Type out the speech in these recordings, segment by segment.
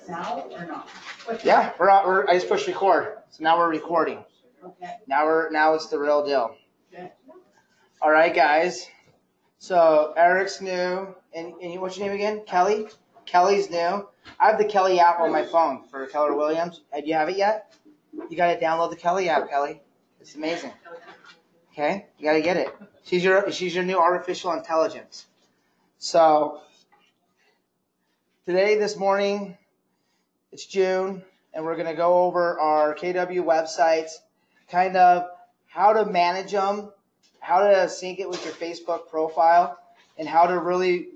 Now or not? Yeah, I just pushed record, so now we're recording. Okay. Now it's the real deal. Good. All right, guys. So Eric's new, and what's your name again? Kelly. Kelly's new. I have the Kelly app on my phone for Keller Williams. Do you have it yet? You got to download the Kelly app, Kelly. It's amazing. Okay, you got to get it. She's your new artificial intelligence. So this morning, it's June, and we're going to go over our KW websites, kind of how to manage them, how to sync it with your Facebook profile, and how to really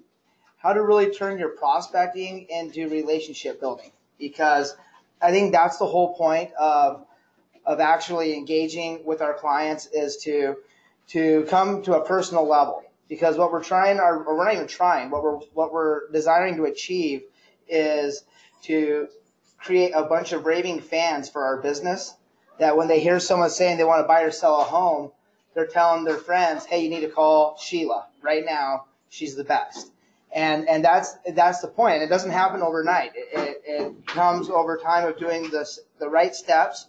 turn your prospecting into relationship building. Because I think that's the whole point of actually engaging with our clients is to come to a personal level. Because what we're trying, or we're not even trying, what we're desiring to achieve is to create a bunch of raving fans for our business that when they hear someone saying they want to buy or sell a home, they're telling their friends, hey, you need to call Sheila right now. She's the best. And that's the point. It doesn't happen overnight. It comes over time of doing the right steps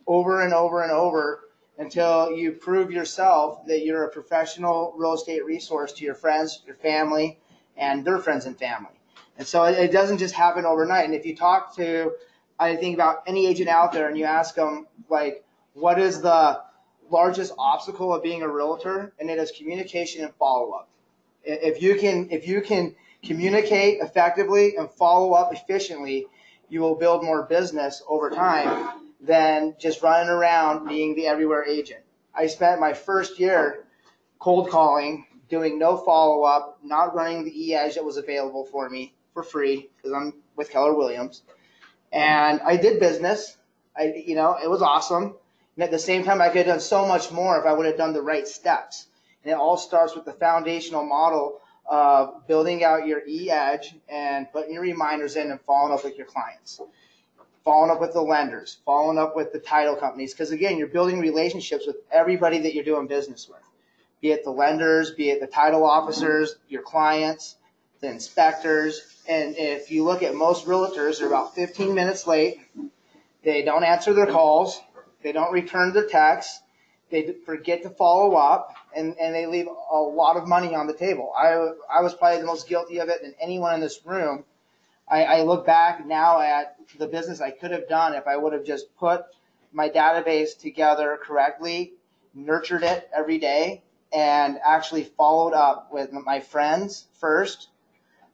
over and over and over until you prove yourself that you're a professional real estate resource to your friends, your family, and their friends and family. And so it doesn't just happen overnight. And if you talk to, I think, about any agent out there and you ask them, like, what is the largest obstacle of being a realtor? And it is communication and follow-up. If you can communicate effectively and follow up efficiently, you will build more business over time than just running around being the everywhere agent. I spent my first year cold calling, doing no follow-up, not running the eEdge that was available for me for free because I'm with Keller Williams. And I did business. It was awesome. And at the same time, I could have done so much more if I would have done the right steps. And it all starts with the foundational model of building out your eEdge and putting your reminders in and following up with your clients, following up with the lenders, following up with the title companies. Because, again, you're building relationships with everybody that you're doing business with, be it the lenders, be it the title officers, your clients, the inspectors. And if you look at most realtors, they're about 15 minutes late. They don't answer their calls. They don't return their texts. They forget to follow up, and they leave a lot of money on the table. I was probably the most guilty of it than anyone in this room. I look back now at the business I could have done if I would have just put my database together correctly, nurtured it every day, and actually followed up with my friends first,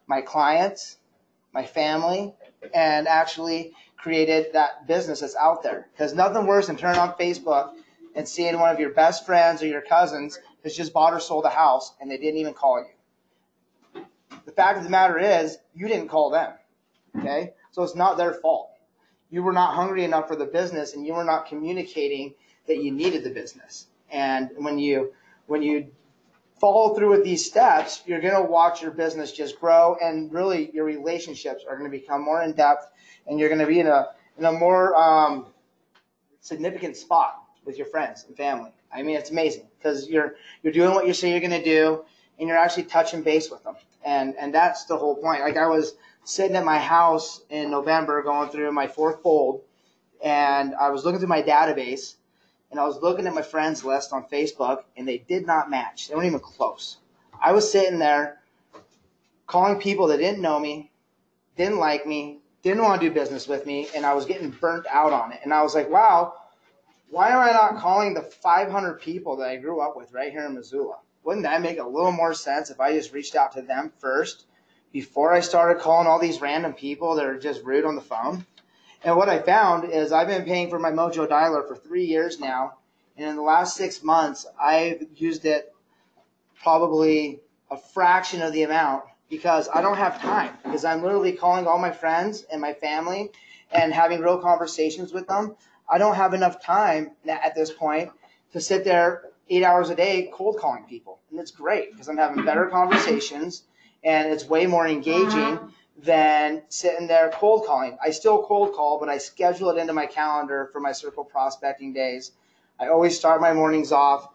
my clients, my family, and actually created that business that's out there. Because nothing worse than turning on Facebook and seeing one of your best friends or your cousins has just bought or sold a house and they didn't even call you. The fact of the matter is you didn't call them, okay? So it's not their fault. You were not hungry enough for the business and you were not communicating that you needed the business. And when you follow through with these steps, you're going to watch your business just grow, and really your relationships are going to become more in-depth, and you're going to be in a more significant spot with your friends and family. I mean, it's amazing because you're doing what you say you're going to do, and you're actually touching base with them. And that's the whole point. Like, I was sitting at my house in November going through my fourth fold, and I was looking through my database, and I was looking at my friends list on Facebook, and they did not match. They weren't even close. I was sitting there calling people that didn't know me, didn't like me, didn't want to do business with me, and I was getting burnt out on it. And I was like, wow, why am I not calling the 500 people that I grew up with right here in Missoula? Wouldn't that make a little more sense if I just reached out to them first before I started calling all these random people that are just rude on the phone? And what I found is I've been paying for my Mojo Dialer for 3 years now, and in the last 6 months, I've used it probably a fraction of the amount because I don't have time, because I'm literally calling all my friends and my family and having real conversations with them. I don't have enough time at this point to sit there 8 hours a day cold calling people. And it's great because I'm having better conversations and it's way more engaging than sitting there cold calling. I still cold call, but I schedule it into my calendar for my circle prospecting days. I always start my mornings off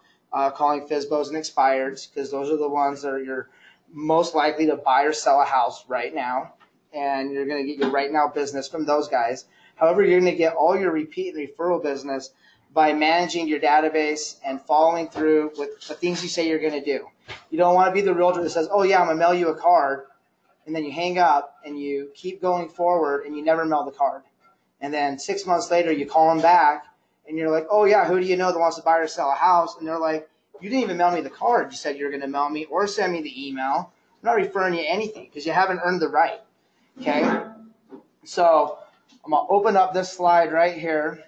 calling FSBOs and expireds because those are the ones that you're most likely to buy or sell a house right now. and you're going to get your right now business from those guys. However, you're going to get all your repeat and referral business by managing your database and following through with the things you say you're going to do. You don't want to be the realtor that says, oh, yeah, I'm going to mail you a card, and then you hang up and you keep going forward and you never mail the card. And then 6 months later, you call them back and you're like, oh, yeah, who do you know that wants to buy or sell a house? And they're like, you didn't even mail me the card. You said you were going to mail me or send me the email. I'm not referring you anything because you haven't earned the right. Okay? So I'm going to open up this slide right here.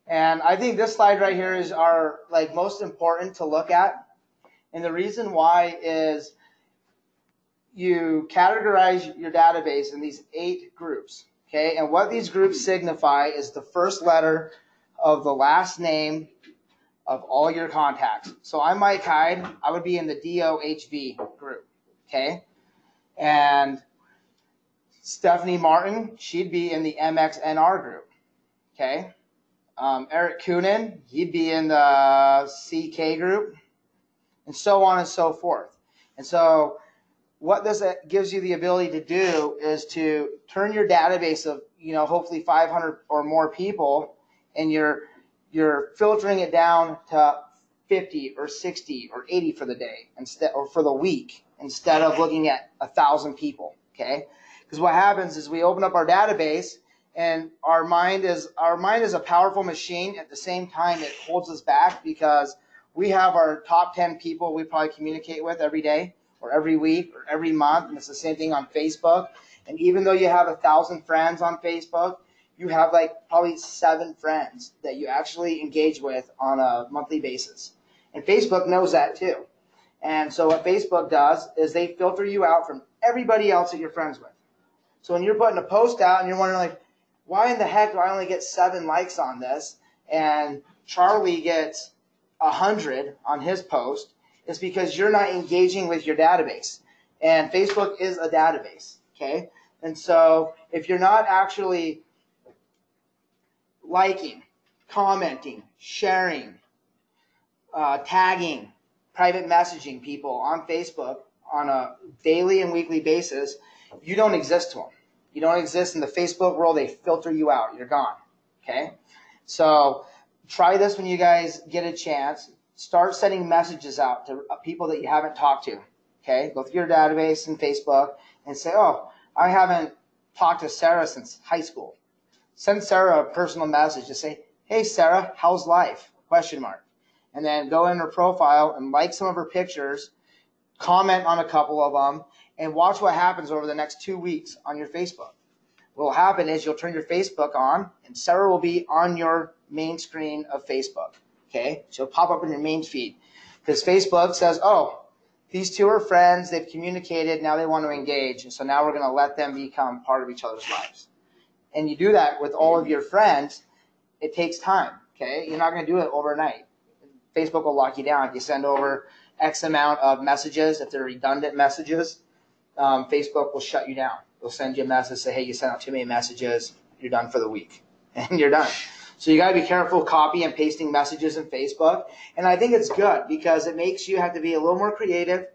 And I think this slide right here is our most important to look at. And the reason why is you categorize your database in these 8 groups. Okay? And what these groups signify is the first letter of the last name of all your contacts. So I'm Mike Hyde. I would be in the DOHV group. Okay? And Stephanie Martin, she'd be in the MXNR group. Okay? Eric Coonan, he'd be in the CK group, and so on and so forth. And so what this gives you the ability to do is to turn your database of, hopefully 500 or more people, and you're filtering it down to 50 or 60 or 80 for the day or for the week instead of looking at 1,000 people. Okay? Because what happens is we open up our database, and our mind is a powerful machine. At the same time, it holds us back because we have our top 10 people we probably communicate with every day or every week or every month. And it's the same thing on Facebook. And even though you have 1,000 friends on Facebook, you have probably 7 friends that you actually engage with on a monthly basis. And Facebook knows that too. And so what Facebook does is they filter you out from everybody else that you're friends with. So when you're putting a post out and you're wondering why in the heck do I only get 7 likes on this and Charlie gets 100 on his post, it's because you're not engaging with your database. And Facebook is a database, okay? And so if you're not actually liking, commenting, sharing, tagging, private messaging people on Facebook on a daily and weekly basis, you don't exist to them. You don't exist in the Facebook world. They filter you out. You're gone. Okay? So try this when you guys get a chance. Start sending messages out to people that you haven't talked to. Okay? Go through your database and Facebook and say, oh, I haven't talked to Sarah since high school. Send Sarah a personal message to say, hey, Sarah, how's life? ? And then go in her profile and like some of her pictures, comment on a couple of them, and watch what happens over the next 2 weeks on your Facebook. What will happen is you'll turn your Facebook on, and Sarah will be on your main screen of Facebook. Okay? She'll pop up in your main feed. Because Facebook says, oh, these 2 are friends, they've communicated, now they want to engage, and so now we're going to let them become part of each other's lives. And you do that with all of your friends. It takes time. Okay? You're not going to do it overnight. Facebook will lock you down if you send over X amount of messages. If they're redundant messages, Facebook will shut you down. They'll send you a message, say, hey, you sent out too many messages. You're done for the week. And you're done. So you got to be careful copy and pasting messages in Facebook. And I think it's good because it makes you have to be a little more creative,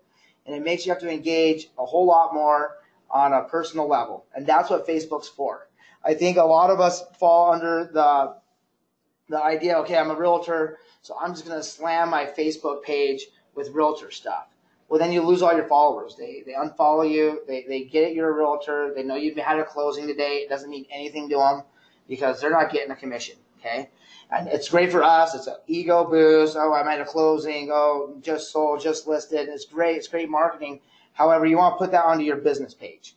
and it makes you have to engage a whole lot more on a personal level. And that's what Facebook's for. I think a lot of us fall under the idea, okay, I'm a realtor, so I'm just going to slam my Facebook page with realtor stuff. Well, then you lose all your followers. They unfollow you. They get it, you're a realtor. They know you've had a closing today. It doesn't mean anything to them because they're not getting a commission, okay? And it's great for us. It's an ego boost. Oh, I'm at a closing. Oh, just sold, just listed. It's great. It's great marketing. However, you want to put that onto your business page.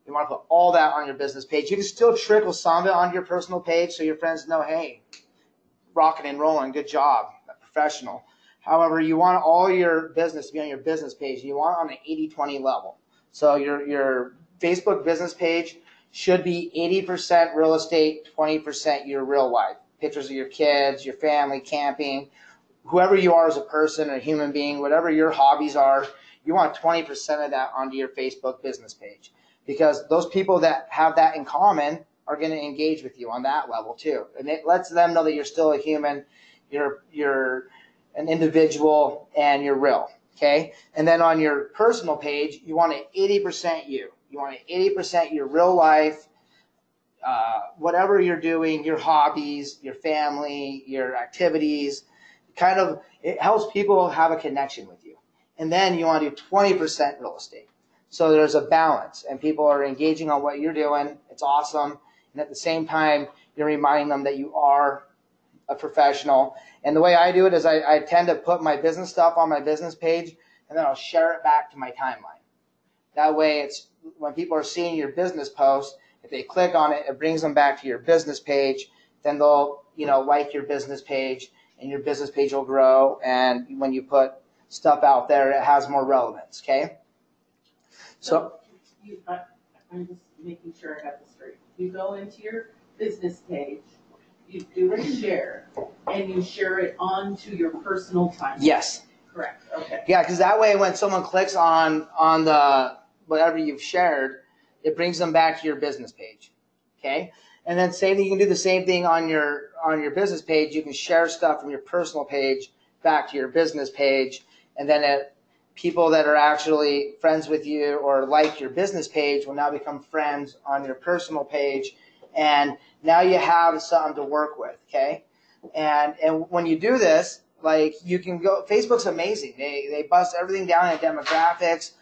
You want to put all that on your business page. You can still trickle some of it onto your personal page so your friends know, hey, rocking and rolling, good job, professional. However, you want all your business to be on your business page. You want it on an 80-20 level. So your Facebook business page should be 80% real estate, 20% your real life. Pictures of your kids, your family, camping, whoever you are as a person or a human being, whatever your hobbies are, you want 20% of that onto your Facebook business page. Because those people that have that in common are going to engage with you on that level too. And it lets them know that you're still a human, you're an individual, and you're real, okay? And then on your personal page, you want it 80% you. You want 80% your real life, whatever you're doing, your hobbies, your family, your activities. Kind of, it helps people have a connection with you. And then you want to do 20% real estate. So there's a balance, and people are engaging on what you're doing. It's awesome. And at the same time, you're reminding them that you are a professional. And the way I do it is I tend to put my business stuff on my business page, and then I'll share it back to my timeline. That way, it's when people are seeing your business post, if they click on it, it brings them back to your business page. Then they'll, like your business page, and your business page will grow. And when you put stuff out there, it has more relevance. Okay. So I'm just making sure I got this straight. You go into your business page, you do a share, and you share it onto your personal timeline. Yes. Correct. Okay. Yeah, because that way, when someone clicks on the whatever you've shared, it brings them back to your business page. Okay. And then same thing, you can do the same thing on your business page. You can share stuff from your personal page back to your business page, and then people that are actually friends with you or like your business page will now become friends on your personal page, and now you have something to work with. Okay. And when you do this, like, you can go, Facebook's amazing. They bust everything down in demographics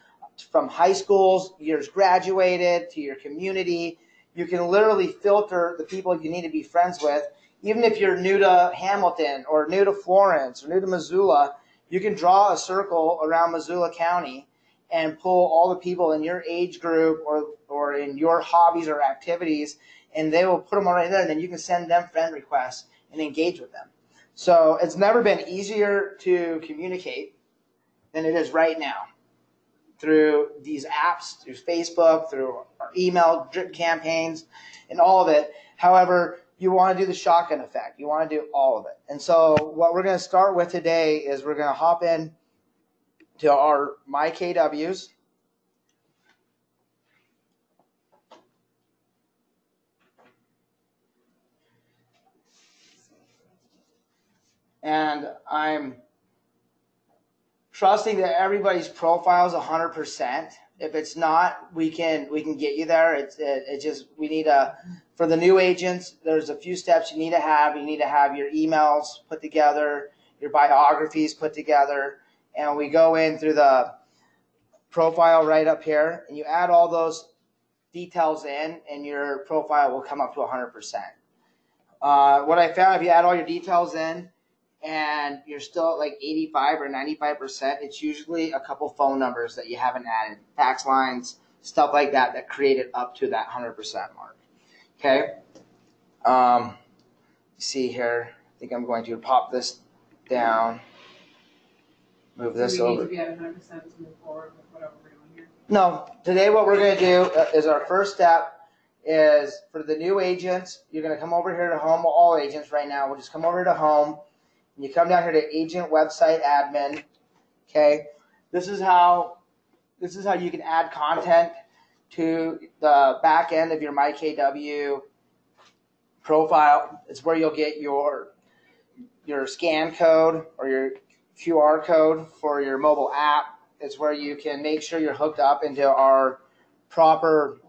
from high schools, years graduated, to your community. You can literally filter the people you need to be friends with. Even if you're new to Hamilton or new to Florence or new to Missoula, you can draw a circle around Missoula County and pull all the people in your age group or in your hobbies or activities, and they will put them all right there, and then you can send them friend requests and engage with them. So it's never been easier to communicate than it is right now through these apps, through Facebook, through our email, drip campaigns, and all of it. However, you want to do the shotgun effect. You want to do all of it. And so what we're going to start with today is we're going to hop in to our My KWs. And I'm trusting that everybody's profile is 100%. If it's not, we can get you there. It just, we need for the new agents, there's a few steps you need to have. You need to have your emails put together, your biographies put together, and we go in through the profile right up here, and you add all those details in, and your profile will come up to 100%. What I found, if you add all your details in, and you're still at like 85 or 95%, it's usually a couple phone numbers that you haven't added, fax lines, stuff like that create it up to that 100% mark. Okay. See here, I think I'm going to pop this down, move this over. Do we need to be at 100% to move forward with whatever we're doing here? No, today what we're going to do is our first step is for the new agents, you're going to come over here to home. All agents right now, we'll just come over to home. You come down here to agent website admin. Okay, this is how you can add content to the back end of your MyKW profile. It's where you'll get your scan code or your QR code for your mobile app. It's where you can make sure you're hooked up into our proper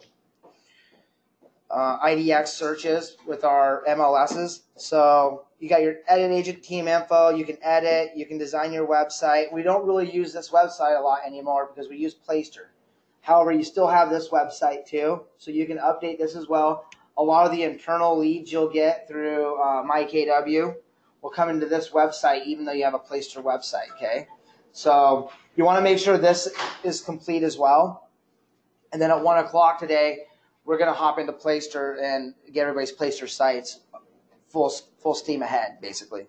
IDX searches with our MLSs. So you got your edit agent team info. You can edit. You can design your website. We don't really use this website a lot anymore because we use Playster. However, you still have this website too, so you can update this as well. A lot of the internal leads you'll get through MyKW will come into this website, even though you have a Playster website. Okay, so you want to make sure this is complete as well. And then at 1 o'clock today, we're going to hop into Playster and get everybody's Playster sites full steam ahead, basically.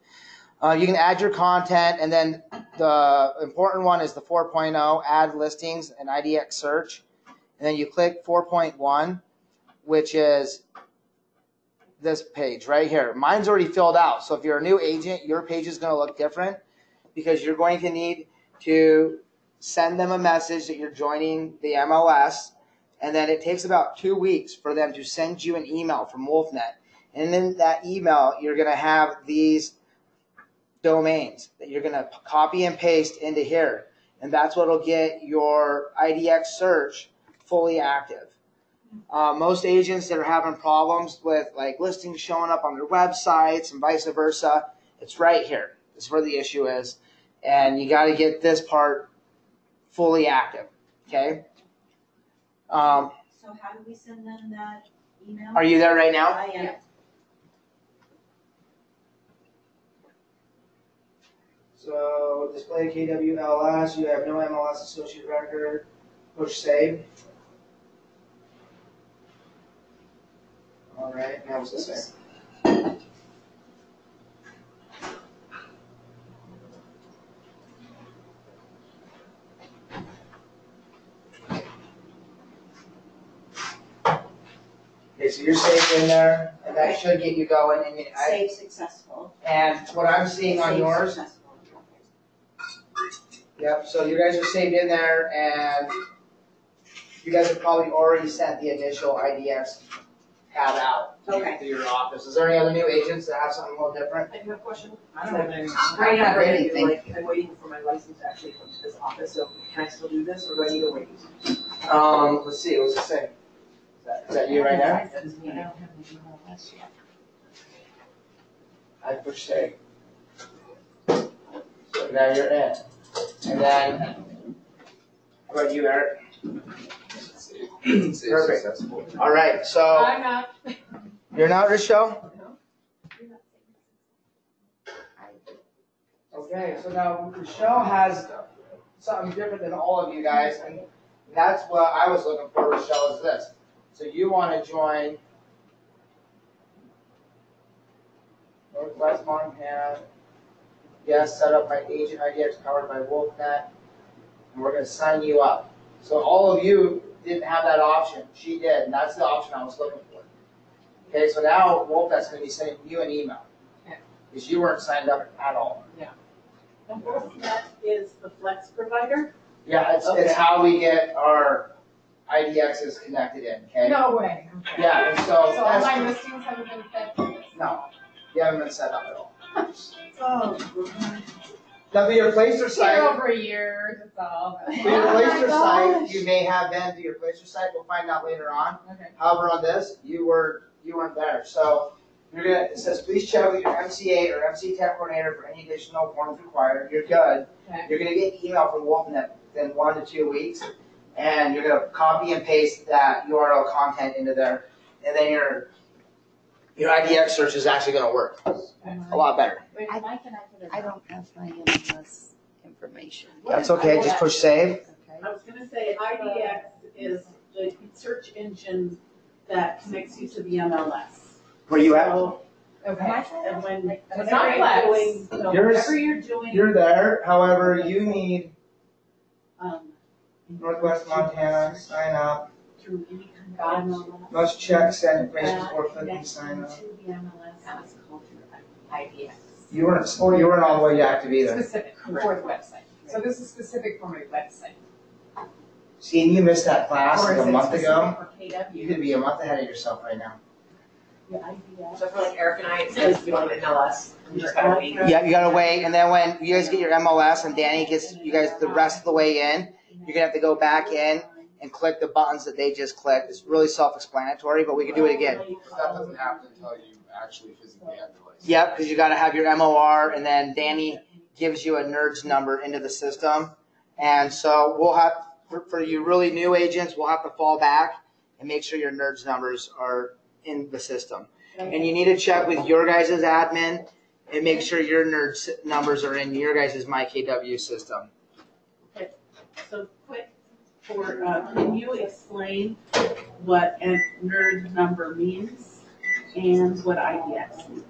You can add your content, and then the important one is the 4.0, add listings and IDX search. And then you click 4.1, which is this page right here. Mine's already filled out, so if you're a new agent, your page is going to look different because you're going to need to send them a message that you're joining the MLS, and then it takes about 2 weeks for them to send you an email from WolfNet. And in that email, you're going to have these domains that you're going to copy and paste into here. And that's what will get your IDX search fully active. Most agents that are having problems with like listings showing up on their websites and vice versa, it's right here. This is where the issue is. And you got to get this part fully active. Okay. So how do we send them that email? Are you there right now? I am. So display KWLS, you have no MLS associate record, push save. All right, now what's this say? Okay, so you're saved in there, and that should get you going. And Save successful. And what I'm seeing on Save yours, successful. yep, so you guys are saved in there, and you guys have probably already sent the initial IDX tab out to your office. Is there any other new agents that have something a little different? I have a question. I don't have anything. Right now, have anything. I'm waiting for my license to actually come to this office, so can I still do this, or do I need to wait? Let's see, what's it say? Is that you right there? That is me. I don't have any MLS yet. I push save. So now you're in. And then, how about you, Eric? Perfect. All right, so I'm not. you're not Rochelle? Okay, so now Rochelle has something different than all of you guys, and that's what I was looking for, Rochelle, is this. So you want to join Northwest Montana. Yes, set up by agent IDX powered by WolfNet, and we're going to sign you up. So all of you didn't have that option. She did, and that's the option I was looking for. Okay, so now WolfNet's going to be sending you an email because you weren't signed up at all. And WolfNet is the flex provider? Yeah, it's how we get our IDXs connected in. Okay. No way. Okay. Yeah, and so So all that's my listings haven't been fed to this? no, you haven't been set up at all. Oh, Now, for your placer here site, over a year, that's all. for your placer site, you may have been to your placer site. We'll find out later on. Okay. However, on this, you weren't there. So you're gonna. It says please check with your MCA or MC Tech coordinator for any additional forms required. You're good. Okay. You're gonna get an email from WolfNet within 1 to 2 weeks, and you're gonna copy and paste that URL content into there, and then your IDX search is actually gonna work a lot better. Wait, am I connected or I don't have my MLS information. That's okay. Just push save. Okay. I was gonna say IDX is the search engine that connects you to the MLS. Where you at? So, Okay. and when, It's not flex. whatever you're doing, You're there. However, you need um, Northwest Montana sign up. through any kind of MLS. Must check send information before clicking sign up. To the MLS, that is called your IDX. You weren't all the way active either. Specific for the website. So this is specific for my website. See, and you missed that class Or like is a it month ago. specific for KW? You could be a month ahead of yourself right now. Your IDX. So for like Eric and I, it says we want an MLS, we just gotta wait. Yeah, you gotta wait, and then when you guys get your MLS and Danny gets you guys the rest of the way in, you're gonna have to go back in and click the buttons that they just clicked. It's really self-explanatory, but we can do it again. That doesn't happen until you actually physically have your license. Yep, because you gotta have your MOR, and then Danny gives you a NERDS number into the system, and so we'll have for you really new agents, we'll have to fall back and make sure your NERDS numbers are in the system. And you need to check with your guys' admin and make sure your NERDS numbers are in your guys' MyKW system. So quick, can you explain what a nerd number means and what IDX means?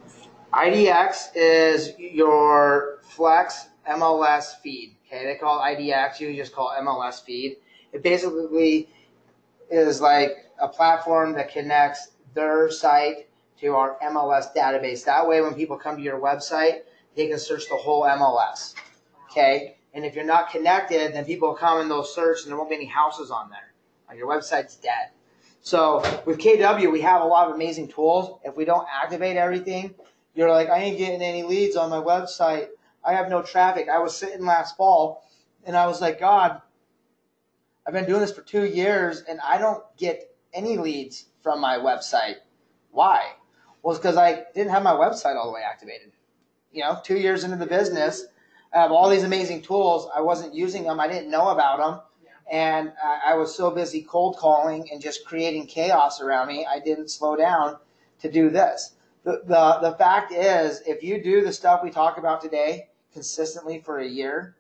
IDX is your Flex MLS feed. Okay, they call it IDX. You just call it MLS feed. It basically is like a platform that connects their site to our MLS database. That way, when people come to your website, they can search the whole MLS. Okay, and if you're not connected, then people will come and they'll search, and there won't be any houses on there. Your website's dead. So with KW, we have a lot of amazing tools. If we don't activate everything, you're like, I ain't getting any leads on my website. I have no traffic. I was sitting last fall, and I was like, God, I've been doing this for 2 years and I don't get any leads from my website. Why? Well, it's because I didn't have my website all the way activated. 2 years into the business, I have all these amazing tools. I wasn't using them. I didn't know about them. And I was so busy cold calling and just creating chaos around me, I didn't slow down to do this. The fact is, if you do the stuff we talk about today consistently for a year,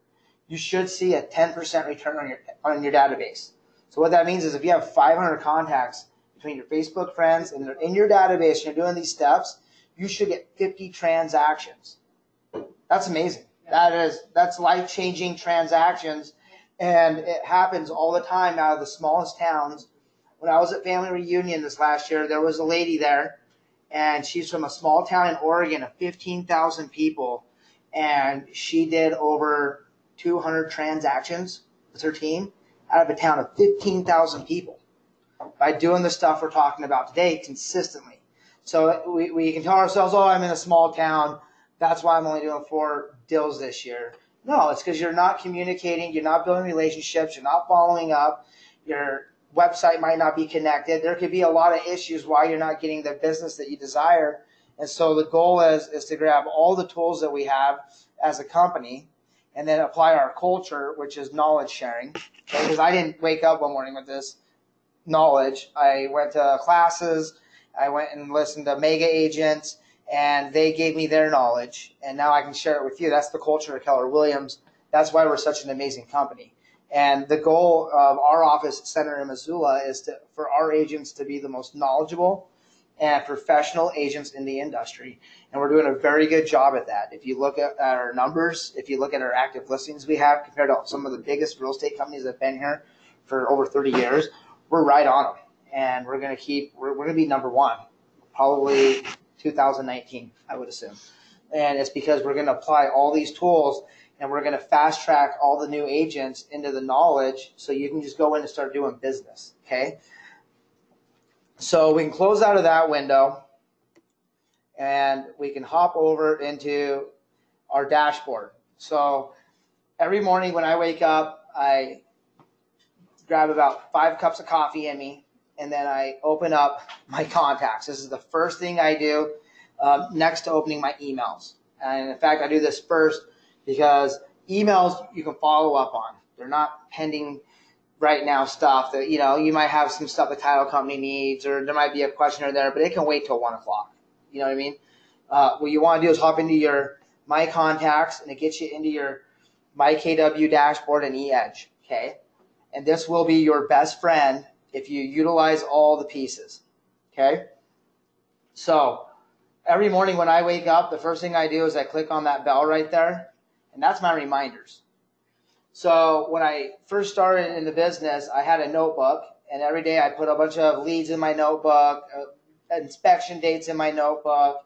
you should see a 10% return on your database. So what that means is if you have 500 contacts between your Facebook friends and they're in your database and you're doing these steps, you should get 50 transactions. That's amazing. That's life-changing transactions, and it happens all the time out of the smallest towns. When I was at family reunion this last year, there was a lady there, and she's from a small town in Oregon of 15,000 people, and she did over 200 transactions with her team out of a town of 15,000 people by doing the stuff we're talking about today consistently. So we can tell ourselves, oh, I'm in a small town. That's why I'm only doing 4 deals this year. No, it's because you're not communicating. You're not building relationships. You're not following up. Your website might not be connected. There could be a lot of issues why you're not getting the business that you desire. And so the goal is to grab all the tools that we have as a company and then apply our culture, which is knowledge sharing. Okay? Because I didn't wake up one morning with this knowledge. I went to classes. I went and listened to mega agents, and they gave me their knowledge, and now I can share it with you. That's the culture of Keller Williams. That's why we're such an amazing company. And the goal of our office center in Missoula is for our agents to be the most knowledgeable and professional agents in the industry. And we're doing a very good job at that. If you look at our numbers, if you look at our active listings we have compared to some of the biggest real estate companies that have been here for over 30 years, we're right on them. And we're going to be number one, probably 2019, I would assume. And it's because we're going to apply all these tools and we're going to fast track all the new agents into the knowledge so you can just go in and start doing business. Okay. So we can close out of that window and we can hop over into our dashboard. So every morning when I wake up, I grab about 5 cups of coffee in me, and then I open up my contacts. This is the first thing I do next to opening my emails. And in fact, I do this first because emails you can follow up on. They're not pending right now stuff that, you might have some stuff the title company needs, or there might be a questioner there, but it can wait till 1 o'clock. You know what I mean? What you want to do is hop into your My Contacts, and it gets you into your My KW dashboard and eEdge. Okay? And this will be your best friend if you utilize all the pieces. Okay? So every morning when I wake up, the first thing I do is I click on that bell right there, and that's my reminders. So when I first started in the business, I had a notebook, and every day I put a bunch of leads in my notebook, inspection dates in my notebook,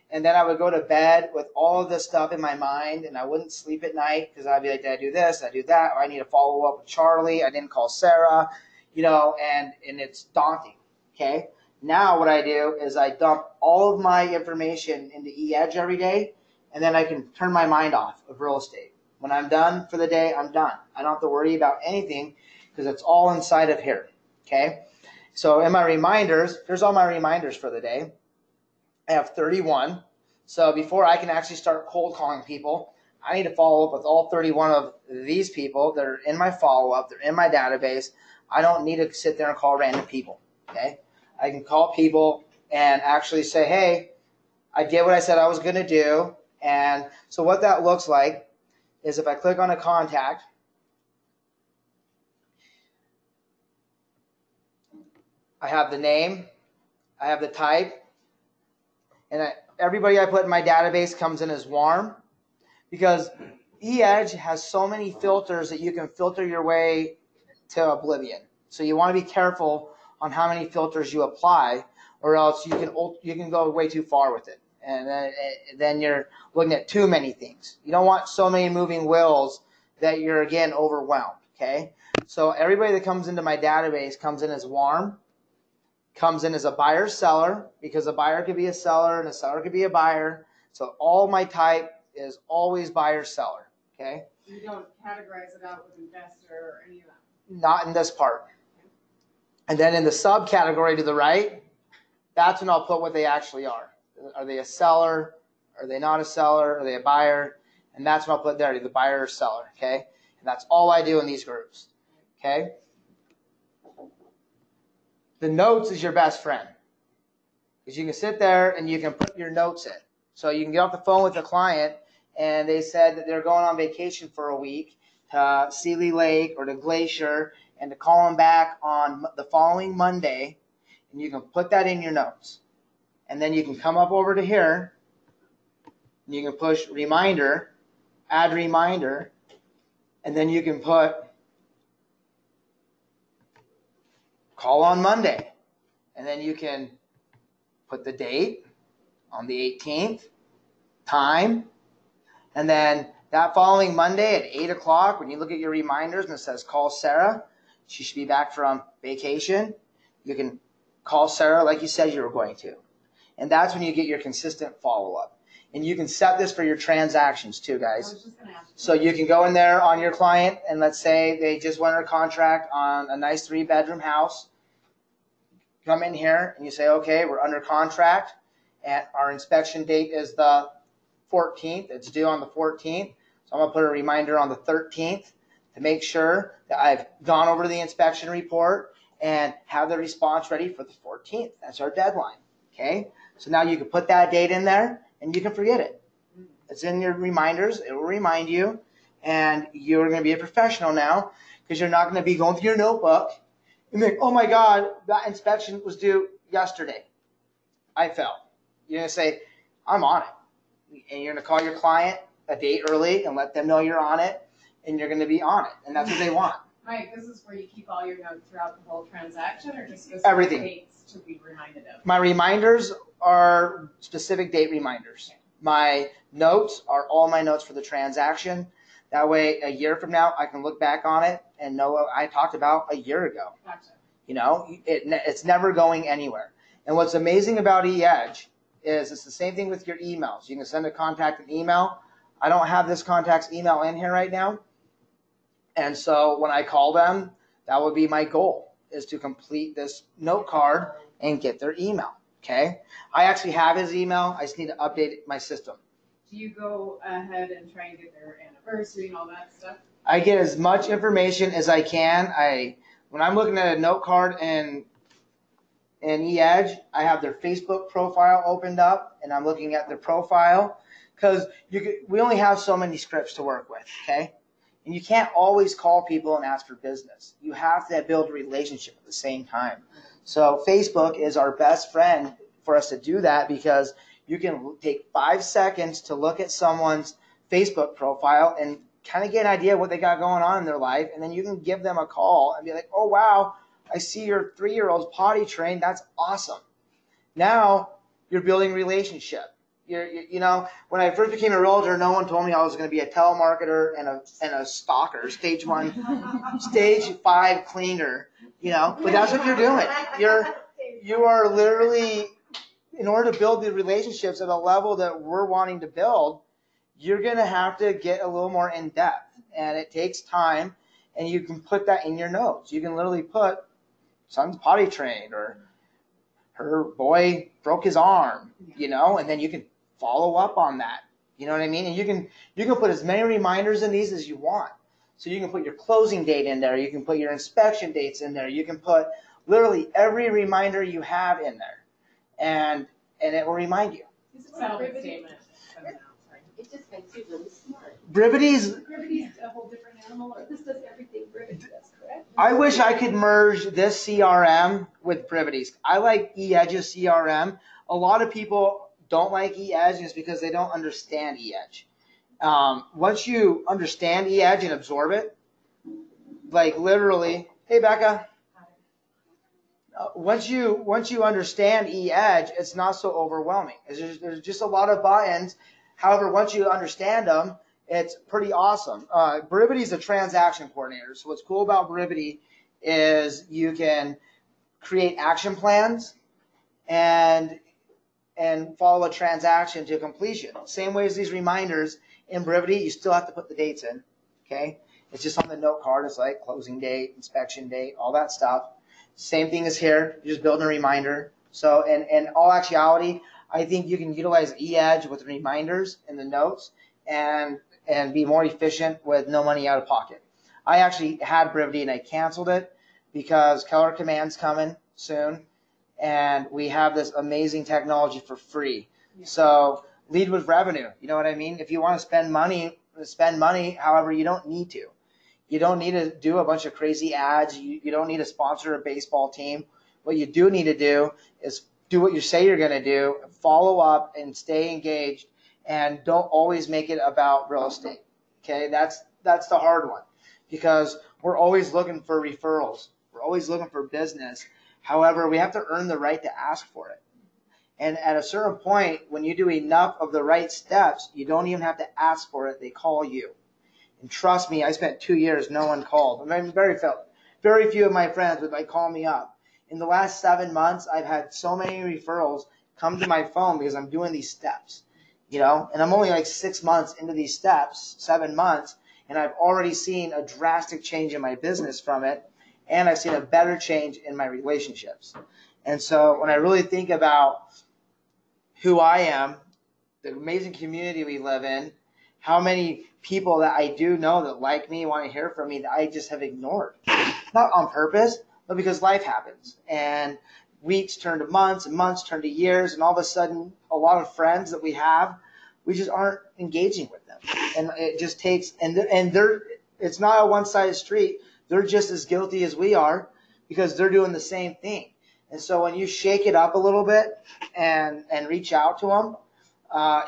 and then I would go to bed with all of this stuff in my mind, and I wouldn't sleep at night because I'd be like, did I do this? Did I do that? I need to follow up with Charlie. I didn't call Sarah, and it's daunting, okay? Now what I do is I dump all of my information into eEdge every day, and then I can turn my mind off of real estate. When I'm done for the day, I'm done. I don't have to worry about anything because it's all inside of here, okay? So in my reminders, here's all my reminders for the day. I have 31. So before I can actually start cold calling people, I need to follow up with all 31 of these people that are in my follow-up. They're in my database. I don't need to sit there and call random people, okay? I can call people and actually say, hey, I did what I said I was going to do. And so what that looks like is if I click on a contact, I have the name, I have the type, and everybody I put in my database comes in as warm, because eEdge has so many filters that you can filter your way to oblivion. So you want to be careful on how many filters you apply, or else you can go way too far with it, and then you're looking at too many things. You don't want so many moving wheels that you're again overwhelmed. Okay, so everybody that comes into my database comes in as warm, comes in as a buyer seller, because a buyer could be a seller and a seller could be a buyer. So all my type is always buyer seller. Okay. You don't categorize it out with investor or any of that. not in this part. And then in the subcategory to the right, that's when I'll put what they actually are. Are they a seller? Are they not a seller? Are they a buyer? And that's what I'll put there, the buyer or seller, okay? And that's all I do in these groups, okay? The notes is your best friend because you can sit there and you can put your notes in. So you can get off the phone with a client and they said that they're going on vacation for a week to Sealy Lake or to Glacier and to call them back on the following Monday, and you can put that in your notes. And then you can come up over to here and you can push reminder, add reminder, and then you can put call on Monday. And then you can put the date on the 18th, time, and then that following Monday at 8 o'clock, when you look at your reminders and it says call Sarah, she should be back from vacation. You can call Sarah like you said you were going to. And that's when you get your consistent follow-up. And you can set this for your transactions too, guys. So you can go in there on your client and let's say they just went under contract on a nice 3-bedroom house. Come in here and you say, okay, we're under contract and our inspection date is the 14th. It's due on the 14th. So I'm going to put a reminder on the 13th to make sure that I've gone over the inspection report and have the response ready for the 14th. That's our deadline. Okay. So now you can put that date in there and you can forget it. It's in your reminders. It will remind you and you're going to be a professional now because you're not going to be going through your notebook and think, oh my God, that inspection was due yesterday. I fell. You're going to say, I'm on it. And you're going to call your client a day early and let them know you're on it. And you're going to be on it. And that's what they want. Mike, this is where you keep all your notes throughout the whole transaction or just specific Everything. dates to be reminded of? My reminders are specific date reminders. My notes are all my notes for the transaction. That way, a year from now, I can look back on it and know what I talked about a year ago. Gotcha. You know, it's never going anywhere. And what's amazing about eEdge is it's the same thing with your emails. You can send a contact an email. I don't have this contact's email in here right now. And so when I call them, that would be my goal, is to complete this note card and get their email. Okay? I actually have his email. I just need to update my system. Do you go ahead and try and get their anniversary and all that stuff? I get as much information as I can. When I'm looking at a note card in eEdge, I have their Facebook profile opened up, and I'm looking at their profile because we only have so many scripts to work with, okay? And you can't always call people and ask for business. You have to build a relationship at the same time. So Facebook is our best friend for us to do that because you can take 5 seconds to look at someone's Facebook profile and kind of get an idea of what they got going on in their life, and then you can give them a call and be like, oh, wow, I see your 3-year-old's potty trained. That's awesome. Now you're building a relationship. You know, when I first became a realtor, no one told me I was going to be a telemarketer and a stalker, stage 1, stage 5 cleaner, you know, but that's what you're doing. You are literally, in order to build the relationships at a level that we're wanting to build, you're going to have to get a little more in depth, and it takes time, and you can put that in your notes. You can literally put son's potty trained or her boy broke his arm, you know, and then you can follow up on that. You know what I mean? And you can put as many reminders in these as you want. So you can put your closing date in there. You can put your inspection dates in there. You can put literally every reminder you have in there, and it will remind you. Settlement statement. It just makes you really smart. Brivity's a whole different animal, or this does everything Brivity does, correct? I wish I could merge this CRM with Brivity's. I like eEdge's CRM. A lot of people don't like eEdge just because they don't understand eEdge. Once you understand eEdge and absorb it, like literally, hey Becca. Once you understand eEdge, it's not so overwhelming. There's just a lot of buttons. However, once you understand them, it's pretty awesome. Brivity is a transaction coordinator. So what's cool about Brivity is you can create action plans and follow a transaction to completion. Same way as these reminders in Brivity, you still have to put the dates in, okay? It's just on the note card. It's like closing date, inspection date, all that stuff. Same thing as here. You're just building a reminder. So in all actuality, I think you can utilize eEdge with reminders in the notes and be more efficient with no money out of pocket. I actually had Brivity and I canceled it because Keller Command's coming soon, and we have this amazing technology for free. So lead with revenue. You know what I mean? If you want to spend money. However, you don't need to. You don't need to do a bunch of crazy ads. You don't need to sponsor a baseball team. What you do need to do is do what you say you're going to do, follow up and stay engaged, and don't always make it about real estate. Okay, that's the hard one, because we're always looking for referrals. We're always looking for business. However, we have to earn the right to ask for it. And at a certain point, when you do enough of the right steps, you don't even have to ask for it. They call you. And trust me, I spent 2 years, no one called. I mean, very few of my friends would call me up. In the last 7 months, I've had so many referrals come to my phone because I'm doing these steps, and I'm only 6 months into these steps, 7 months, and I've already seen a drastic change in my business from it, and I've seen a better change in my relationships. And so when I really think about who I am, the amazing community we live in, how many people that I do know that like me, want to hear from me, that I just have ignored. Not on purpose, but because life happens. And weeks turn to months, and months turn to years, and all of a sudden, a lot of friends that we have, we just aren't engaging with them. And it just takes, it's not a one-sided street. They're just as guilty as we are because they're doing the same thing. And so when you shake it up a little bit and reach out to them,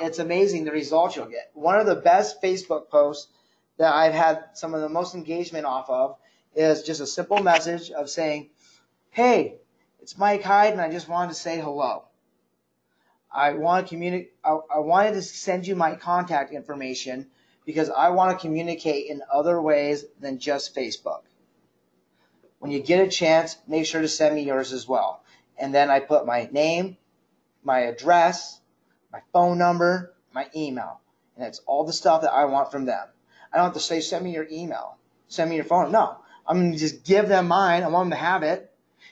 it's amazing the results you'll get. One of the best Facebook posts that I've had some of the most engagement off of is just a simple message of saying, hey, it's Mike Hyde, and I just wanted to say hello. I wanted to send you my contact information because I want to communicate in other ways than just Facebook. When you get a chance, make sure to send me yours as well. And then I put my name, my address, my phone number, my email. And it's all the stuff that I want from them. I don't have to say, send me your email, send me your phone. No, I'm going to just give them mine. I want them to have it.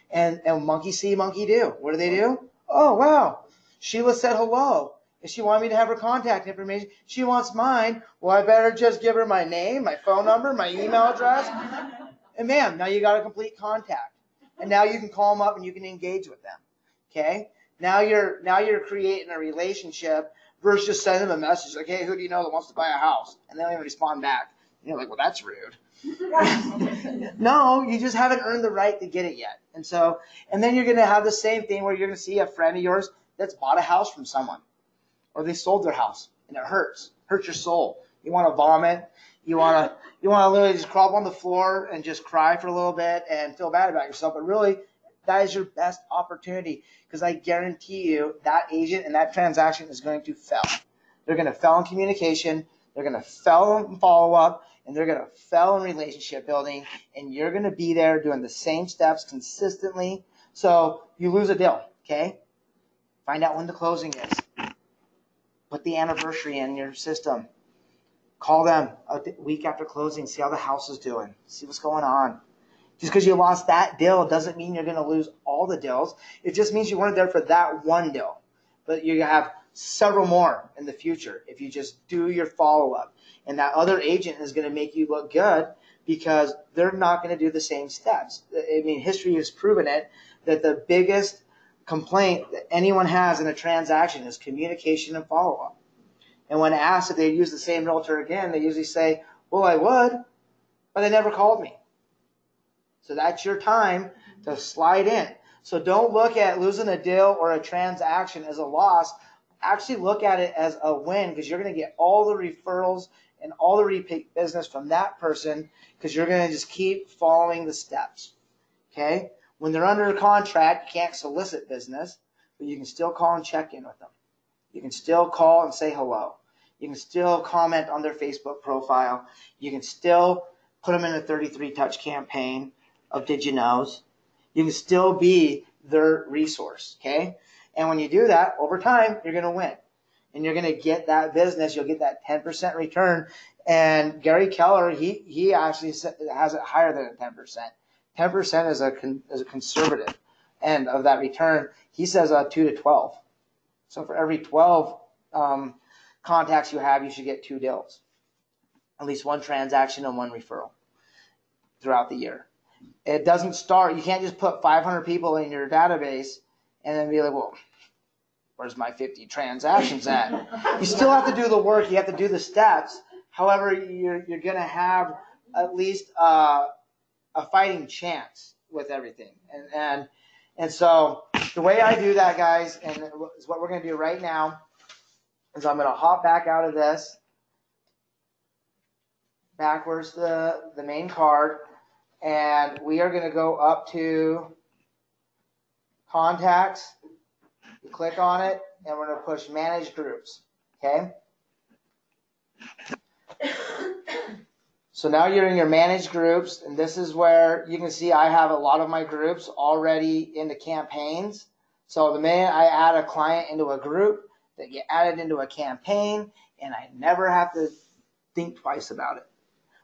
And monkey see, monkey do. What do? Oh, wow. Sheila said hello. And she wanted me to have her contact information. She wants mine. Well, I better just give her my name, my phone number, my email address. And ma'am, now you got a complete contact. And now you can call them up and you can engage with them. Okay? Now you're creating a relationship versus just sending them a message like, hey, who do you know that wants to buy a house? And they don't even respond back. And you're like, well, that's rude. No, you just haven't earned the right to get it yet. And then you're going to have the same thing where you're going to see a friend of yours that's bought a house from someone, or they sold their house, and it hurts your soul. You want to vomit. You want to literally just crawl up on the floor and just cry for a little bit and feel bad about yourself. But really, that is your best opportunity, because I guarantee you that agent and that transaction is going to fail. They're going to fail in communication. They're going to fail in follow-up, and they're going to fail in relationship building, and you're going to be there doing the same steps consistently. So you lose a deal, okay? Find out when the closing is. Put the anniversary in your system. Call them a week after closing. See how the house is doing. See what's going on. Just because you lost that deal doesn't mean you're going to lose all the deals. It just means you weren't there for that one deal. But you have several more in the future if you just do your follow-up. And that other agent is going to make you look good because they're not going to do the same steps. I mean, history has proven it, that the biggest complaint that anyone has in a transaction is communication and follow-up. And when asked if they'd use the same realtor again, they usually say, well, I would, but they never called me. So that's your time to slide in. So don't look at losing a deal or a transaction as a loss. Actually look at it as a win, because you're going to get all the referrals and all the repeat business from that person, because you're going to just keep following the steps. Okay? When they're under contract, you can't solicit business, but you can still call and check in with them. You can still call and say hello. You can still comment on their Facebook profile. You can still put them in a 33-touch campaign of Did You Knows. You can still be their resource, okay? And when you do that, over time, you're going to win. And you're going to get that business. You'll get that 10% return. And Gary Keller, he actually has it higher than 10%. 10% is a conservative end of that return. He says 2 to 12. So for every 12 contacts you have, you should get 2 deals, at least 1 transaction and 1 referral throughout the year. It doesn't start. You can't just put 500 people in your database and then be like, well, where's my 50 transactions at? You still have to do the work. You have to do the steps. However, you're going to have at least a fighting chance with everything. And so the way I do that, guys, and is what we're going to do right now, is I'm going to hop back out of this, backwards to the main card, and we are going to go up to contacts. You click on it, and we're going to push manage groups. Okay? So now you're in your managed groups, and this is where you can see I have a lot of my groups already into campaigns. So the minute I add a client into a group, they get added into a campaign, and I never have to think twice about it.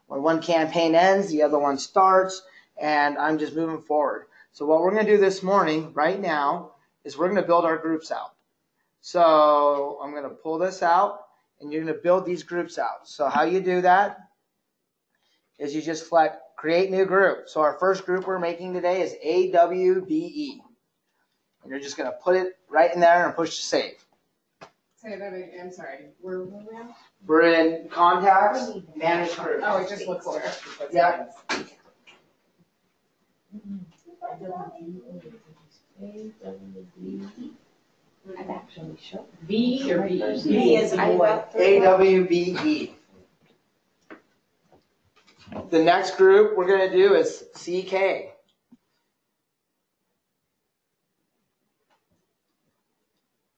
When one campaign ends, the other one starts, and I'm just moving forward. So what we're going to do this morning, right now, is we're going to build our groups out. So I'm going to pull this out, and you're going to build these groups out. So how you do that is you just select create new group. So our first group we're making today is AWBE. And you're just going to put it right in there and push save. Say that again. I'm sorry. Where were we at? We're in contacts, manage group. Oh, it just looks for it. Yeah. I'm actually sure. B or B? B as a boy. AWBE. The next group we're going to do is CK.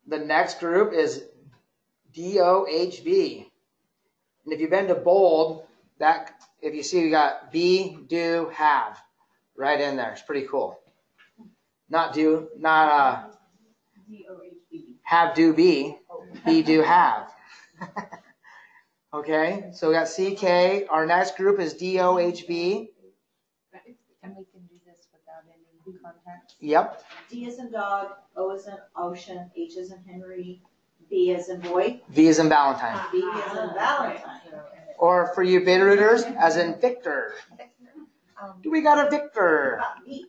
The next group is DOHB. And if you've been to bold, that if you see we got be, do, have right in there. It's pretty cool. Not do, not DOHB. have, do, be, do, have. Okay, so we got CK. Our next group is DOHB. And we can do this without any contacts? Yep. D as in dog, O as in ocean, H as in Henry, B as in boy, V is in Valentine. B as in Valentine. Or for you Bitterrooters, as in Victor. Do we got a Victor? B,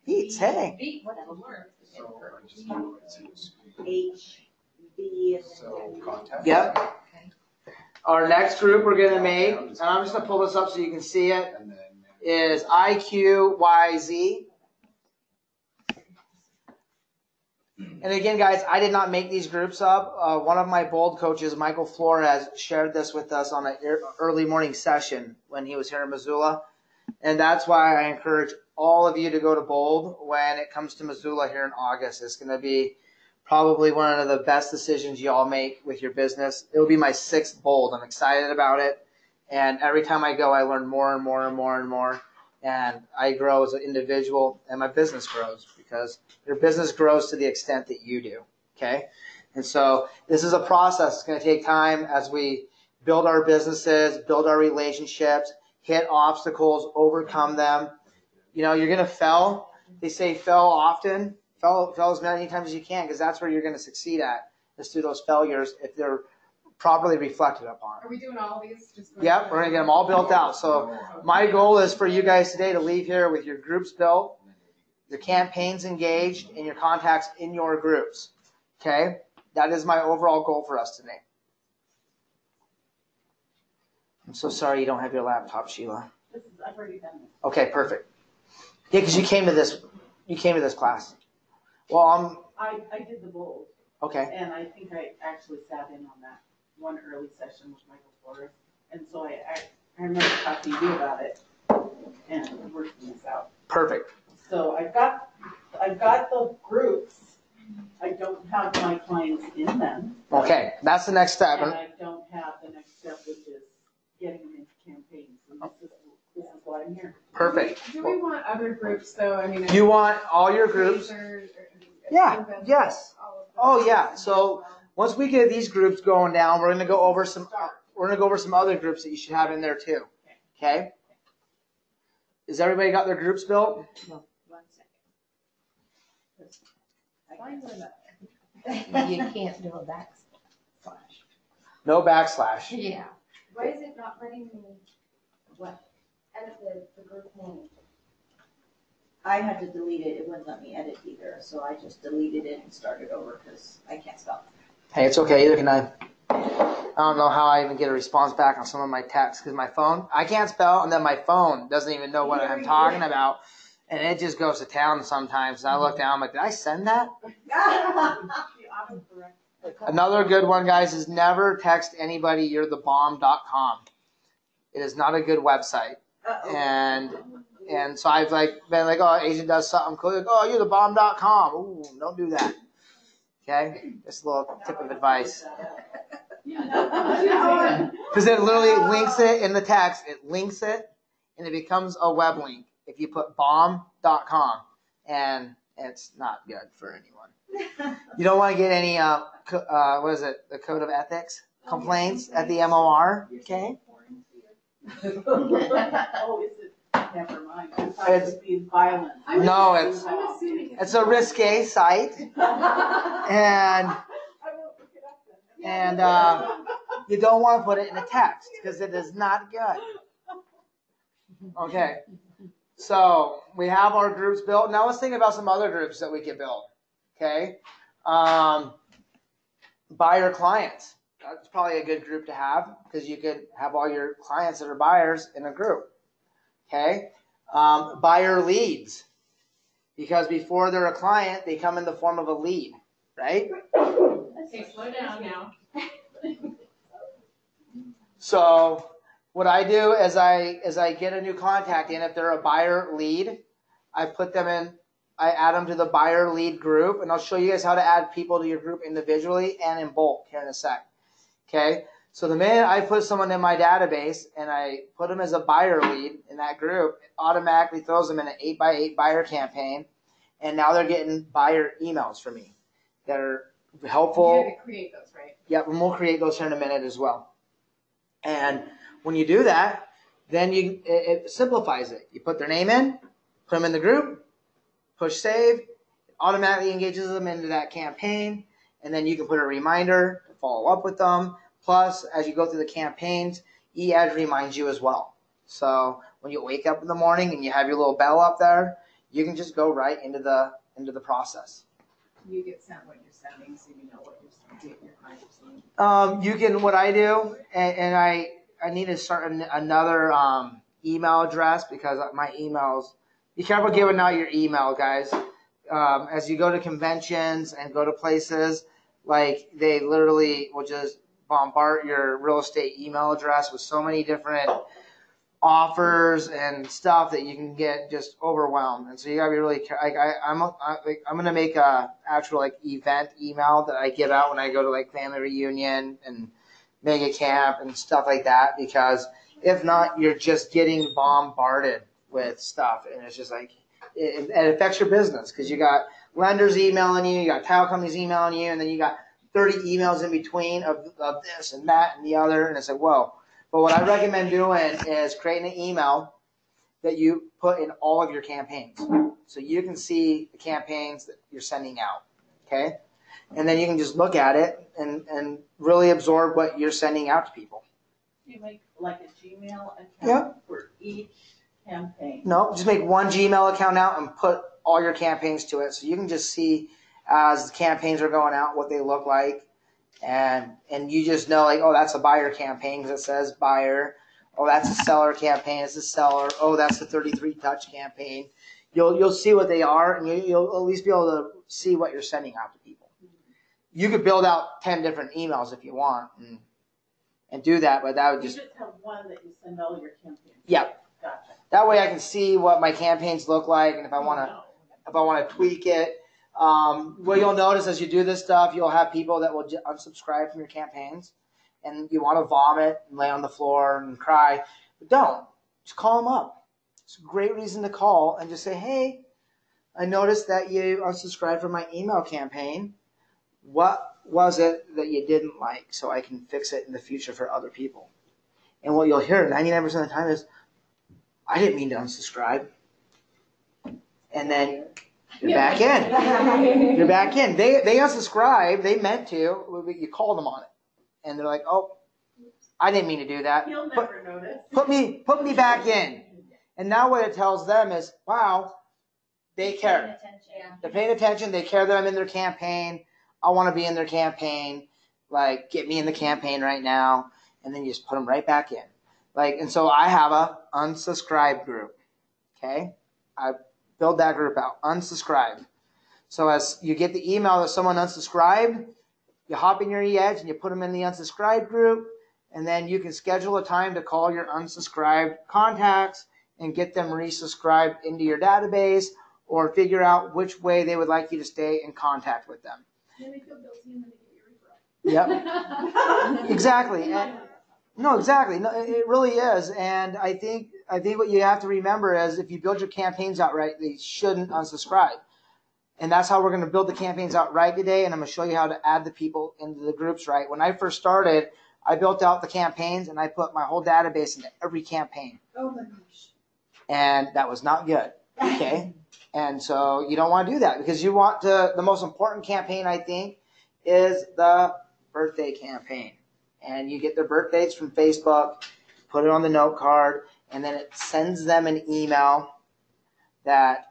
Beats, hey. B, whatever works. So I just do it. H, B as in So Henry. contact. Yep. Our next group we're going to make, and I'm just going to pull this up so you can see it, And then is IQYZ. And again, guys, I did not make these groups up. One of my bold coaches, Michael Flores, shared this with us on an early morning session when he was here in Missoula. And that's why I encourage all of you to go to bold when it comes to Missoula here in August. It's going to be probably one of the best decisions you all make with your business. It will be my 6th bold. I'm excited about it. And every time I go, I learn more and more and more and more. And I grow as an individual, and my business grows because your business grows to the extent that you do. Okay? And so this is a process. It's going to take time as we build our businesses, build our relationships, hit obstacles, overcome them. You know, you're going to fail. They say fail often. Fail as many times as you can, because that's where you're going to succeed at, is through those failures if they're properly reflected upon. Are we doing all of these? Yep, we're going to get them all built out. So my goal is for you guys today to leave here with your groups built, your campaigns engaged, and your contacts in your groups. Okay? That is my overall goal for us today. I'm so sorry you don't have your laptop, Sheila. I've already done this. Okay, perfect. Yeah, because you came to this class. Well, I did the bold, okay. and I think I actually sat in on that one early session with Michael Flores, and so I remember talking to you about it and working this out. Perfect. So I've got the groups. I don't have my clients in them. Okay, that's the next step. And I don't have the next step, which is getting them into campaigns. And this is why I'm here. Perfect. Do we want other groups though? I mean, You want all your groups? Yeah, yes. Oh, yeah. So once we get these groups going down, we're going to go over some. we're going to go over some other groups that you should have in there too. Okay? Has everybody got their groups built? No, 1 second. You can't do a backslash. No backslash. Yeah. Why is it not letting me, edit the group name? I had to delete it. It wouldn't let me edit either, so I just deleted it and started over because I can't spell. Hey, it's okay. Either can I. I don't know how I even get a response back on some of my texts because my phone, I can't spell, and then my phone doesn't even know what I'm talking about, and it just goes to town sometimes. And I look down, I'm like, did I send that? Another good one, guys, is never text anybody you're the bomb.com. It is not a good website. And so I've been like, oh, agent does something cool. Like, oh, you're the bomb.com. Ooh, don't do that. Okay? Just a little tip of advice. Because it literally links it in the text. It links it, and it becomes a web link if you put bomb.com. And it's not good for anyone. You don't want to get any, the code of ethics complaints at the MOR. Okay? Oh, is it? Never mind. I thought it was being violent. No, assuming it's a risque site. And you don't want to put it in a text because it is not good. Okay. So we have our groups built. Now let's think about some other groups that we could build. Okay. Buyer clients. That's probably a good group to have because you could have all your clients that are buyers in a group. Okay. Buyer leads. Because before they're a client, they come in the form of a lead, right? Okay, slow down now. So what I do is I get a new contact in. If they're a buyer lead, I put them in. I add them to the buyer lead group, and I'll show you guys how to add people to your group individually and in bulk here in a sec. Okay. So the minute I put someone in my database and I put them as a buyer lead in that group, it automatically throws them in an 8x8 buyer campaign, and now they're getting buyer emails from me that are helpful. You had to create those, right? Yep, and we'll create those here in a minute as well. And when you do that, then it simplifies it. You put their name in, put them in the group, push save, it automatically engages them into that campaign, and then you can put a reminder to follow up with them. Plus, as you go through the campaigns, eEdge reminds you as well. So when you wake up in the morning and you have your little bell up there, you can just go right into the process. You get sent what you're sending, so you know what your clients are seeing. You can, what I do, and I need to start another email address because my emails, be careful giving out your email, guys. As you go to conventions and go to places, like they literally will just bombard your real estate email address with so many different offers and stuff that you can get just overwhelmed. And so you gotta be really I'm gonna make a actual event email that I give out when I go to family reunion and mega camp and stuff like that, because if not, you're just getting bombarded with stuff, and it's just it affects your business because you got lenders emailing you got title companies emailing you, and then you got 30 emails in between of this and that and the other, and it's whoa. But what I recommend doing is creating an email that you put in all of your campaigns. So you can see the campaigns that you're sending out, okay? And then you can just look at it and really absorb what you're sending out to people. You make like a Gmail account for each campaign. No, just make one Gmail account out and put all your campaigns to it, so you can just see as the campaigns are going out what they look like, and you just know oh, that's a buyer campaign because it says buyer. Oh, that's a seller campaign. It's a seller. Oh, that's the 33 touch campaign. You'll see what they are, and you'll at least be able to see what you're sending out to people. You could build out 10 different emails if you want and do that, but that would just. You just have one that you send all your campaigns. Yep. Gotcha. That way I can see what my campaigns look like, and if I want to tweak it. What you'll notice as you do this stuff, you'll have people that will unsubscribe from your campaigns, and you want to vomit and lay on the floor and cry, but don't. Just call them up. It's a great reason to call and just say, hey, I noticed that you unsubscribed from my email campaign. What was it that you didn't like so I can fix it in the future for other people? And what you'll hear 99% of the time is, I didn't mean to unsubscribe. And then you're back in. You're back in. They unsubscribe. They meant to. You call them on it. And they're like, oh, I didn't mean to do that. You'll never notice. Put me back in. And now what it tells them is, wow, they care. They're paying attention. They care that I'm in their campaign. I want to be in their campaign. Like, get me in the campaign right now. And then you just put them right back in. Like, and so I have a unsubscribe group. Okay? I build that group out. Unsubscribe. So as you get the email that someone unsubscribed, you hop in your eEdge and you put them in the unsubscribe group. And then you can schedule a time to call your unsubscribed contacts and get them resubscribed into your database, or figure out which way they would like you to stay in contact with them. Then they feel guilty and then they give you a referral. Yep. Exactly. No, exactly. No, it really is. And I think what you have to remember is, if you build your campaigns out right, they shouldn't unsubscribe. And that's how we're going to build the campaigns out right today. And I'm going to show you how to add the people into the groups right. When I first started, I built out the campaigns and I put my whole database into every campaign. Oh my gosh. And that was not good. Okay. And so you don't want to do that, because you want to, the most important campaign, I think, is the birthday campaign. And you get their birth dates from Facebook, put it on the note card, and then it sends them an email that,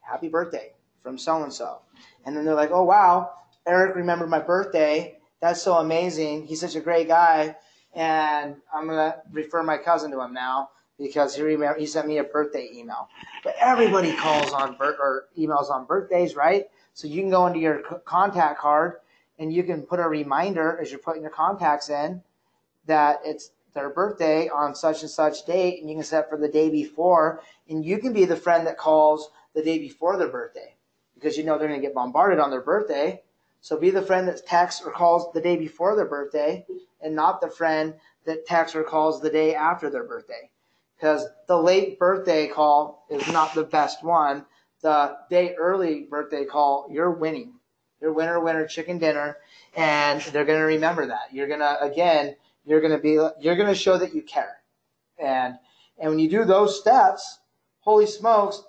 happy birthday from so-and-so. And then they're like, oh, wow, Eric remembered my birthday. That's so amazing. He's such a great guy. And I'm going to refer my cousin to him now, because he sent me a birthday email. But everybody calls on or emails on birthdays, right? So you can go into your contact card and you can put a reminder as you're putting your contacts in that it's their birthday on such and such date, and you can set for the day before. And you can be the friend that calls the day before their birthday, because you know they're going to get bombarded on their birthday. So be the friend that texts or calls the day before their birthday, and not the friend that texts or calls the day after their birthday. Because the late birthday call is not the best one. The day early birthday call, you're winning. You're winner, chicken dinner, and they're going to remember that. You're going to show that you care. And when you do those steps, holy smokes,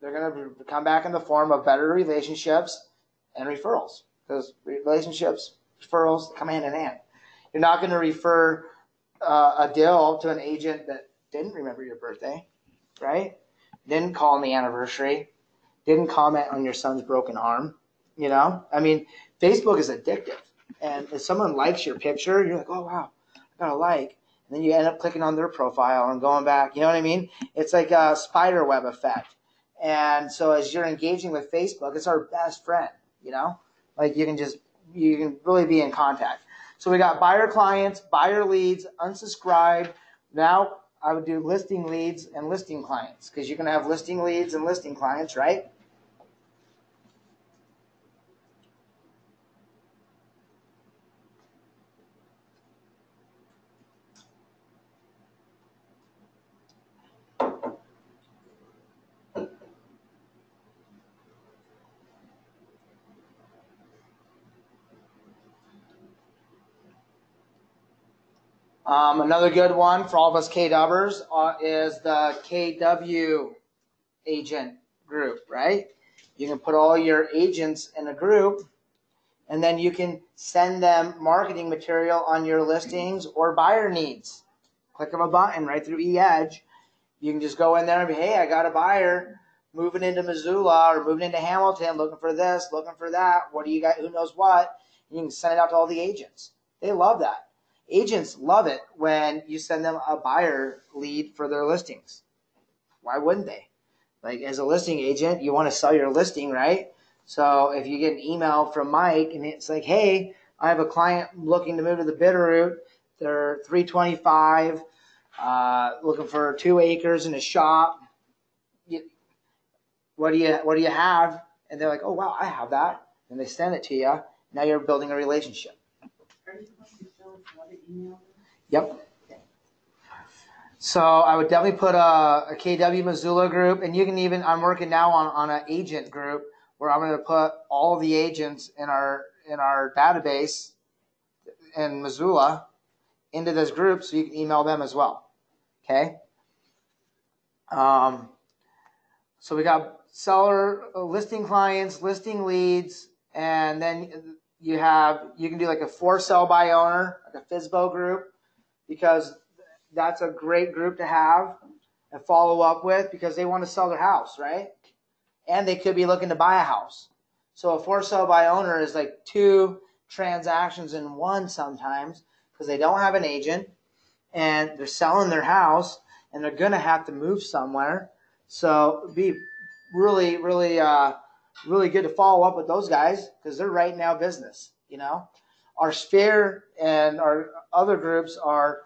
they're going to come back in the form of better relationships and referrals. Because relationships, referrals come hand in hand. You're not going to refer a deal to an agent that didn't remember your birthday, right? Didn't call on the anniversary, didn't comment on your son's broken arm. You know, I mean, Facebook is addictive. And if someone likes your picture, you're like, oh, wow, I got a like. And then you end up clicking on their profile and going back. You know what I mean? It's like a spider web effect. And so as you're engaging with Facebook, it's our best friend, you know? Like you can really be in contact. So we got buyer clients, buyer leads, unsubscribed. Now I would do listing leads and listing clients, because you're going to have listing leads and listing clients, right? Another good one for all of us KWers is the KW agent group, right? You can put all your agents in a group, and then you can send them marketing material on your listings or buyer needs. Click of a button right through eEdge. You can just go in there and be, hey, I got a buyer moving into Missoula or moving into Hamilton, looking for this, looking for that. What do you got? Who knows what? And you can send it out to all the agents. They love that. Agents love it when you send them a buyer lead for their listings. Why wouldn't they? Like, as a listing agent, you want to sell your listing, right? So if you get an email from Mike and it's like, hey, I have a client looking to move to the Bitterroot. They're 325, looking for 2 acres and a shop. What do you have? And they're like, oh, wow, I have that. And they send it to you. Now you're building a relationship. Are you supposed to show us how to email? Yep. So I would definitely put a KW Missoula group, and you can even, I'm working now on an agent group where I'm going to put all the agents in in our database in Missoula into this group so you can email them as well. Okay. So we got seller listing clients, listing leads, and then you can do like a for sale by owner, like a FSBO group, because that's a great group to have and follow up with because they want to sell their house, right? And they could be looking to buy a house. So a for sale by owner is like 2 transactions in one sometimes because they don't have an agent and they're selling their house and they're going to have to move somewhere. So it'd be really, really, really good to follow up with those guys because they're right now business, you know. Our Sphere and our other groups are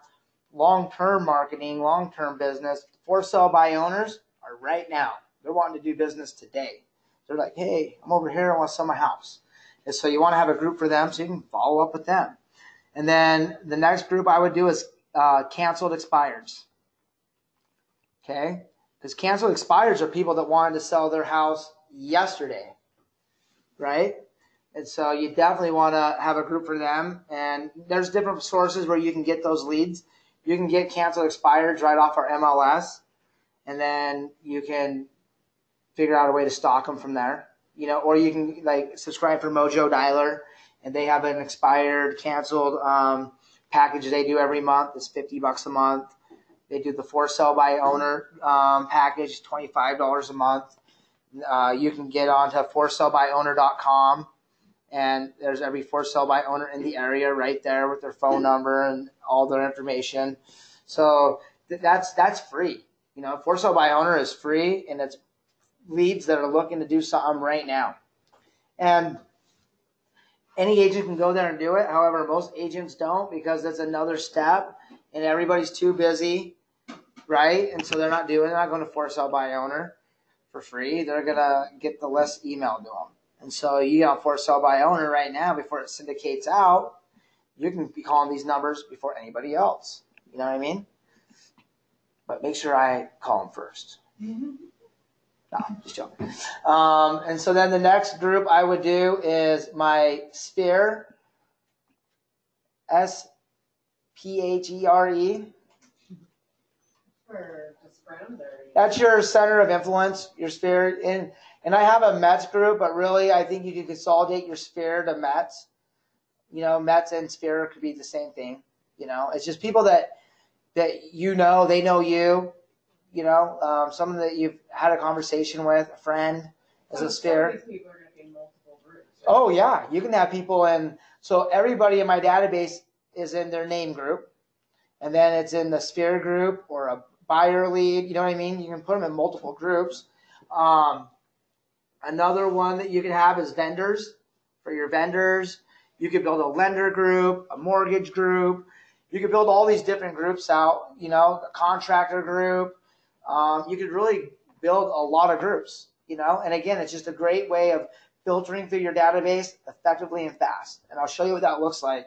long-term marketing, long-term business. For sale by owners are right now. They're wanting to do business today. They're like, hey, I'm over here. I want to sell my house. And so you want to have a group for them so you can follow up with them. And then the next group I would do is canceled expireds. Okay? Because canceled expireds are people that wanted to sell their house yesterday, right? And so you definitely want to have a group for them. And there's different sources where you can get those leads. You can get canceled expireds right off our MLS, and then you can figure out a way to stock them from there. You know, or you can like subscribe for Mojo Dialer, and they have an expired, canceled package they do every month. It's $50 a month. They do the for sale by owner package, $25 a month. You can get onto forsalebyowner.com, and there's every for sale by owner in the area right there with their phone number and all their information. So that's free. You know, for sale by owner is free, and it's leads that are looking to do something right now. And any agent can go there and do it. However, most agents don't because that's another step, and everybody's too busy, right? And so they're not going to for sale by owner for free. They're going to get the list emailed to them. And so you got for sale by owner right now before it syndicates out. You can be calling these numbers before anybody else. You know what I mean? But make sure I call them first. Mm-hmm. No, just joking. And so then the next group I would do is my Sphere, SPHERE. For just friends or? That's your center of influence, your Sphere. And I have a Mets group, but really I think you can consolidate your Sphere to Mets. You know, Mets and Sphere could be the same thing. You know, it's just people that you know, they know you. You know, someone that you've had a conversation with, a friend, as a Sphere. These people are going to be in multiple groups. Right? Oh, yeah. You can have people in. So everybody in my database is in their name group. And then it's in the Sphere group or a buyer lead. You know what I mean? You can put them in multiple groups. Another one that you can have is vendors. For your vendors, you could build a lender group, a mortgage group. You could build all these different groups out, you know, a contractor group. You could really build a lot of groups, you know. And again, it's just a great way of filtering through your database effectively and fast. And I'll show you what that looks like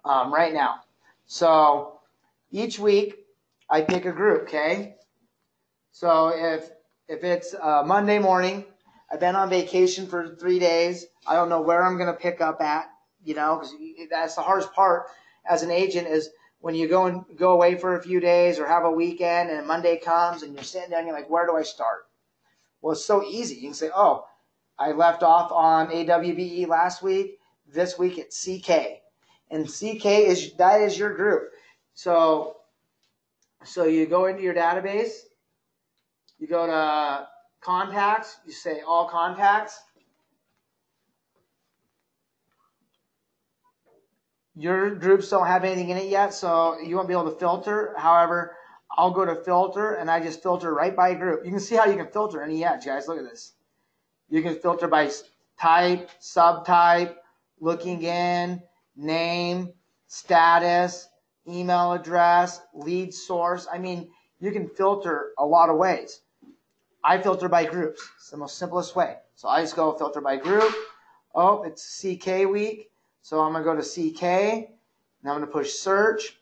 right now. So each week I pick a group, okay? So if it's Monday morning, I've been on vacation for 3 days. I don't know where I'm going to pick up at, you know, because that's the hardest part as an agent is when you go away for a few days or have a weekend and Monday comes and you're sitting down and you're like, where do I start? Well, it's so easy. You can say, oh, I left off on AWBE last week. This week it's CK. And CK is your group. So you go into your database, you go to contacts, you say all contacts. Your groups don't have anything in it yet, so you won't be able to filter. However, I'll go to filter, and I just filter right by group. You can see how you can filter in eEdge, guys. Look at this. You can filter by type, subtype, looking in, name, status, email address, lead source. I mean, you can filter a lot of ways. I filter by groups. It's the most simplest way. So I just go filter by group. Oh, it's CK week. So I'm going to go to CK. And I'm going to push search.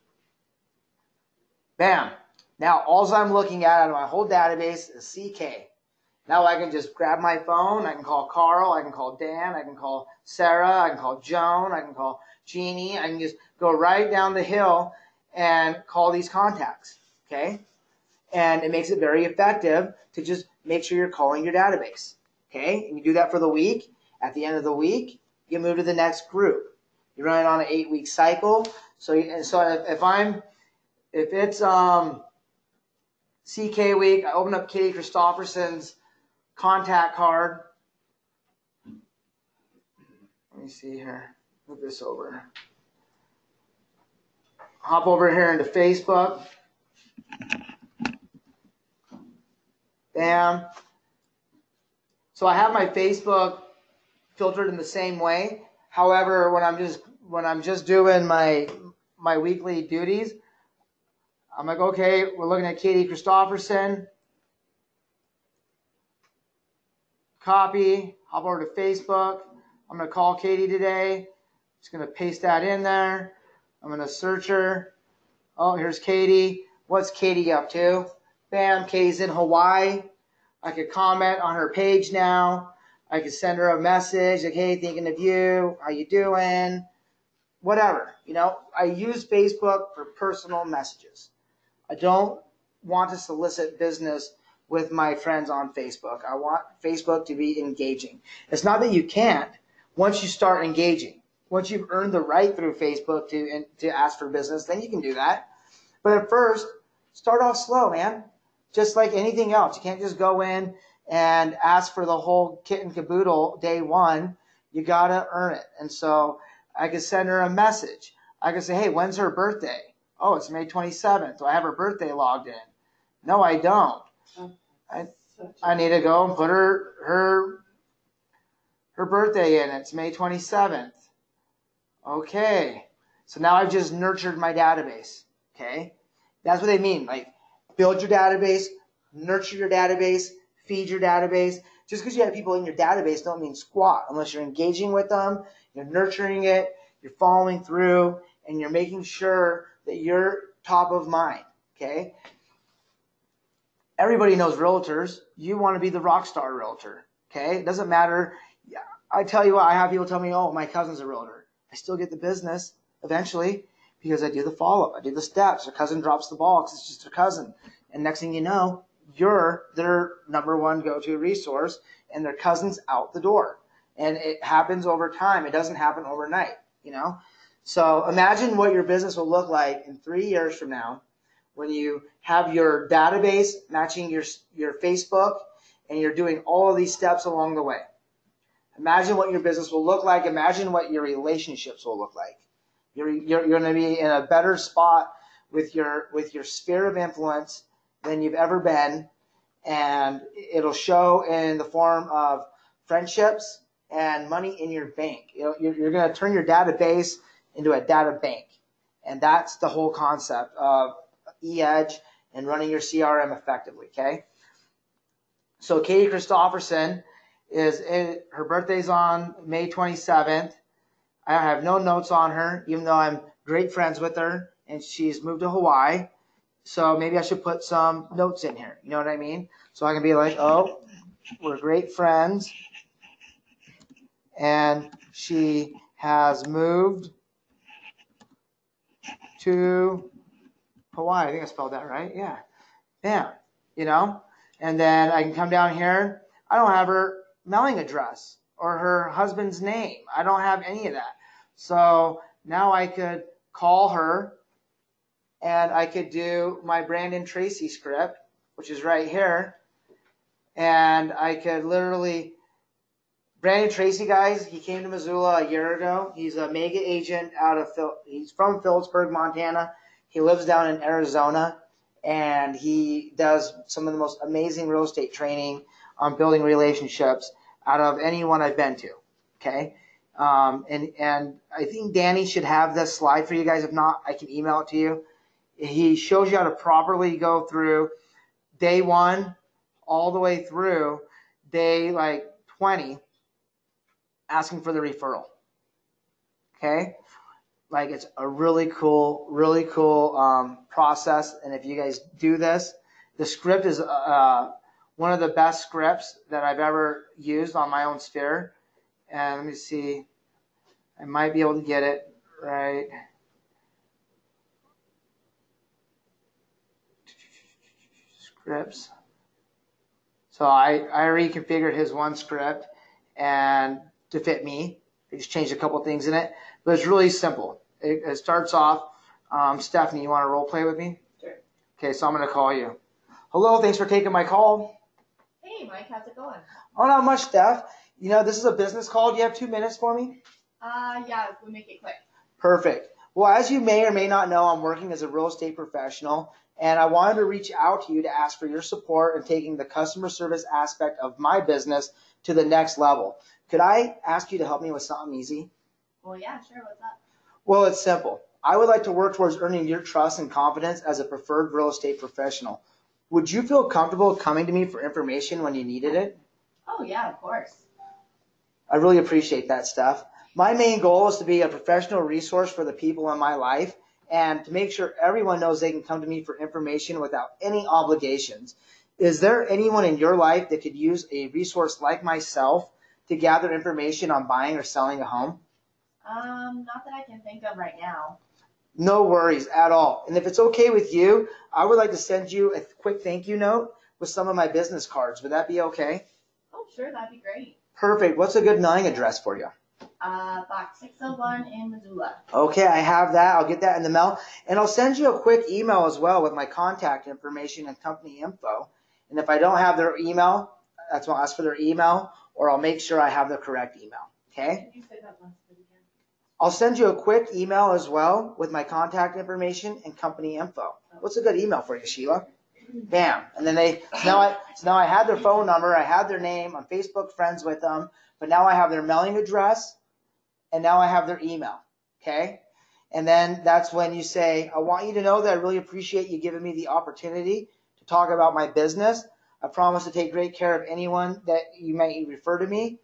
Bam. Now, all I'm looking at out of my whole database is CK. Now I can just grab my phone. I can call Carl. I can call Dan. I can call Sarah. I can call Joan. I can call Jeannie. I can just go right down the hill and call these contacts. Okay? And it makes it very effective to just make sure you're calling your database. Okay? And you do that for the week. At the end of the week, you move to the next group. You're running on an 8-week cycle. So if it's CK week, I open up Katie Christopherson's contact card. Let me see here. Move this over. Hop over here into Facebook. Bam. So I have my Facebook filtered in the same way. However, when I'm just doing my weekly duties, I'm like, okay, we're looking at Katie Christopherson. Copy, hop over to Facebook. I'm going to call Katie today. Just going to paste that in there. I'm going to search her. Oh, here's Katie. What's Katie up to? Bam, Katie's in Hawaii. I could comment on her page now. I could send her a message like, hey, thinking of you. How you doing? Whatever. I use Facebook for personal messages. I don't want to solicit business with my friends on Facebook. I want Facebook to be engaging. It's not that you can't. Once you start engaging, once you've earned the right through Facebook to ask for business, then you can do that. But at first, start off slow, man. Just like anything else. You can't just go in and ask for the whole kit and caboodle day one. You got to earn it. And so I could send her a message. I could say, hey, when's her birthday? Oh, it's May 27th. Do I have her birthday logged in? No, I don't. I need to go and put her birthday in. It's May 27th. Okay. So now I've just nurtured my database. Okay. That's what they mean. Like, build your database, nurture your database, feed your database. Just because you have people in your database don't mean squat unless you're engaging with them, you're nurturing it, you're following through, and you're making sure that you're top of mind. Okay. Everybody knows realtors. You want to be the rock star realtor. Okay. It doesn't matter. I tell you what, I have people tell me, oh, my cousin's a realtor. I still get the business eventually because I do the follow-up. I do the steps. Their cousin drops the ball because it's just their cousin. And next thing you know, you're their number one go-to resource and their cousin's out the door. And it happens over time. It doesn't happen overnight, So imagine what your business will look like in 3 years from now when you have your database matching your Facebook and you're doing all of these steps along the way. Imagine what your business will look like. Imagine what your relationships will look like. You're going to be in a better spot with your sphere of influence than you've ever been, and it'll show in the form of friendships and money in your bank. You're going to turn your database into a data bank, and that's the whole concept of eEdge and running your CRM effectively. Okay. So Katie Christopherson her birthday's on May 27th. I have no notes on her, even though I'm great friends with her, and she's moved to Hawaii. So maybe I should put some notes in here. You know what I mean? So I can be like, oh, we're great friends, and she has moved to Hawaii. I think I spelled that right. Yeah. Bam. And then I can come down here. I don't have her mailing address or her husband's name. I don't have any of that. So now I could call her and I could do my Brandon Tracy script, which is right here. And I could literally, Brandon Tracy, guys, he came to Missoula a year ago. He's a mega agent he's from Phillipsburg, Montana. He lives down in Arizona, and he does some of the most amazing real estate training on building relationships out of anyone I've been to. Okay. And I think Danny should have this slide for you guys. If not, I can email it to you. He shows you how to properly go through day 1 all the way through day 20, asking for the referral. Okay. It's a really cool process. And if you guys do this, the script is one of the best scripts that I've ever used on my own sphere. And let me see, I might be able to get it right. Scripts. So I reconfigured his one script and to fit me. I just changed a couple things in it, but it's really simple. It starts off, Stephanie, you want to role play with me? Sure. Okay, so I'm going to call you. Hello, thanks for taking my call. Hey, Mike, how's it going? Oh, not much, Steph. You know, this is a business call. Do you have 2 minutes for me? Yeah, we'll make it quick. Perfect. Well, as you may or may not know, I'm working as a real estate professional, and I wanted to reach out to you to ask for your support in taking the customer service aspect of my business to the next level. Could I ask you to help me with something easy? Well, yeah, sure. What's up? Well, it's simple. I would like to work towards earning your trust and confidence as a preferred real estate professional. Would you feel comfortable coming to me for information when you needed it? Oh, yeah, of course. I really appreciate that, Steph. My main goal is to be a professional resource for the people in my life and to make sure everyone knows they can come to me for information without any obligations. Is there anyone in your life that could use a resource like myself to gather information on buying or selling a home? Not that I can think of right now. No worries at all. And if it's okay with you, I would like to send you a quick thank you note with some of my business cards. Would that be okay? Oh, sure, that'd be great. Perfect. What's a good mailing address for you? Box 601 in Missoula. Okay, I have that. I'll get that in the mail. And I'll send you a quick email as well with my contact information and company info. And if I don't have their email, that's when I'll ask for their email, or I'll make sure I have the correct email. Okay? Can you say that last bit again? I'll send you a quick email as well with my contact information and company info. What's a good email for you, Sheila? Bam. And then so now I had their phone number, I had their name, I'm Facebook friends with them, but now I have their mailing address, and now I have their email. Okay? And then that's when you say, I want you to know that I really appreciate you giving me the opportunity to talk about my business. I promise to take great care of anyone that you may refer to me.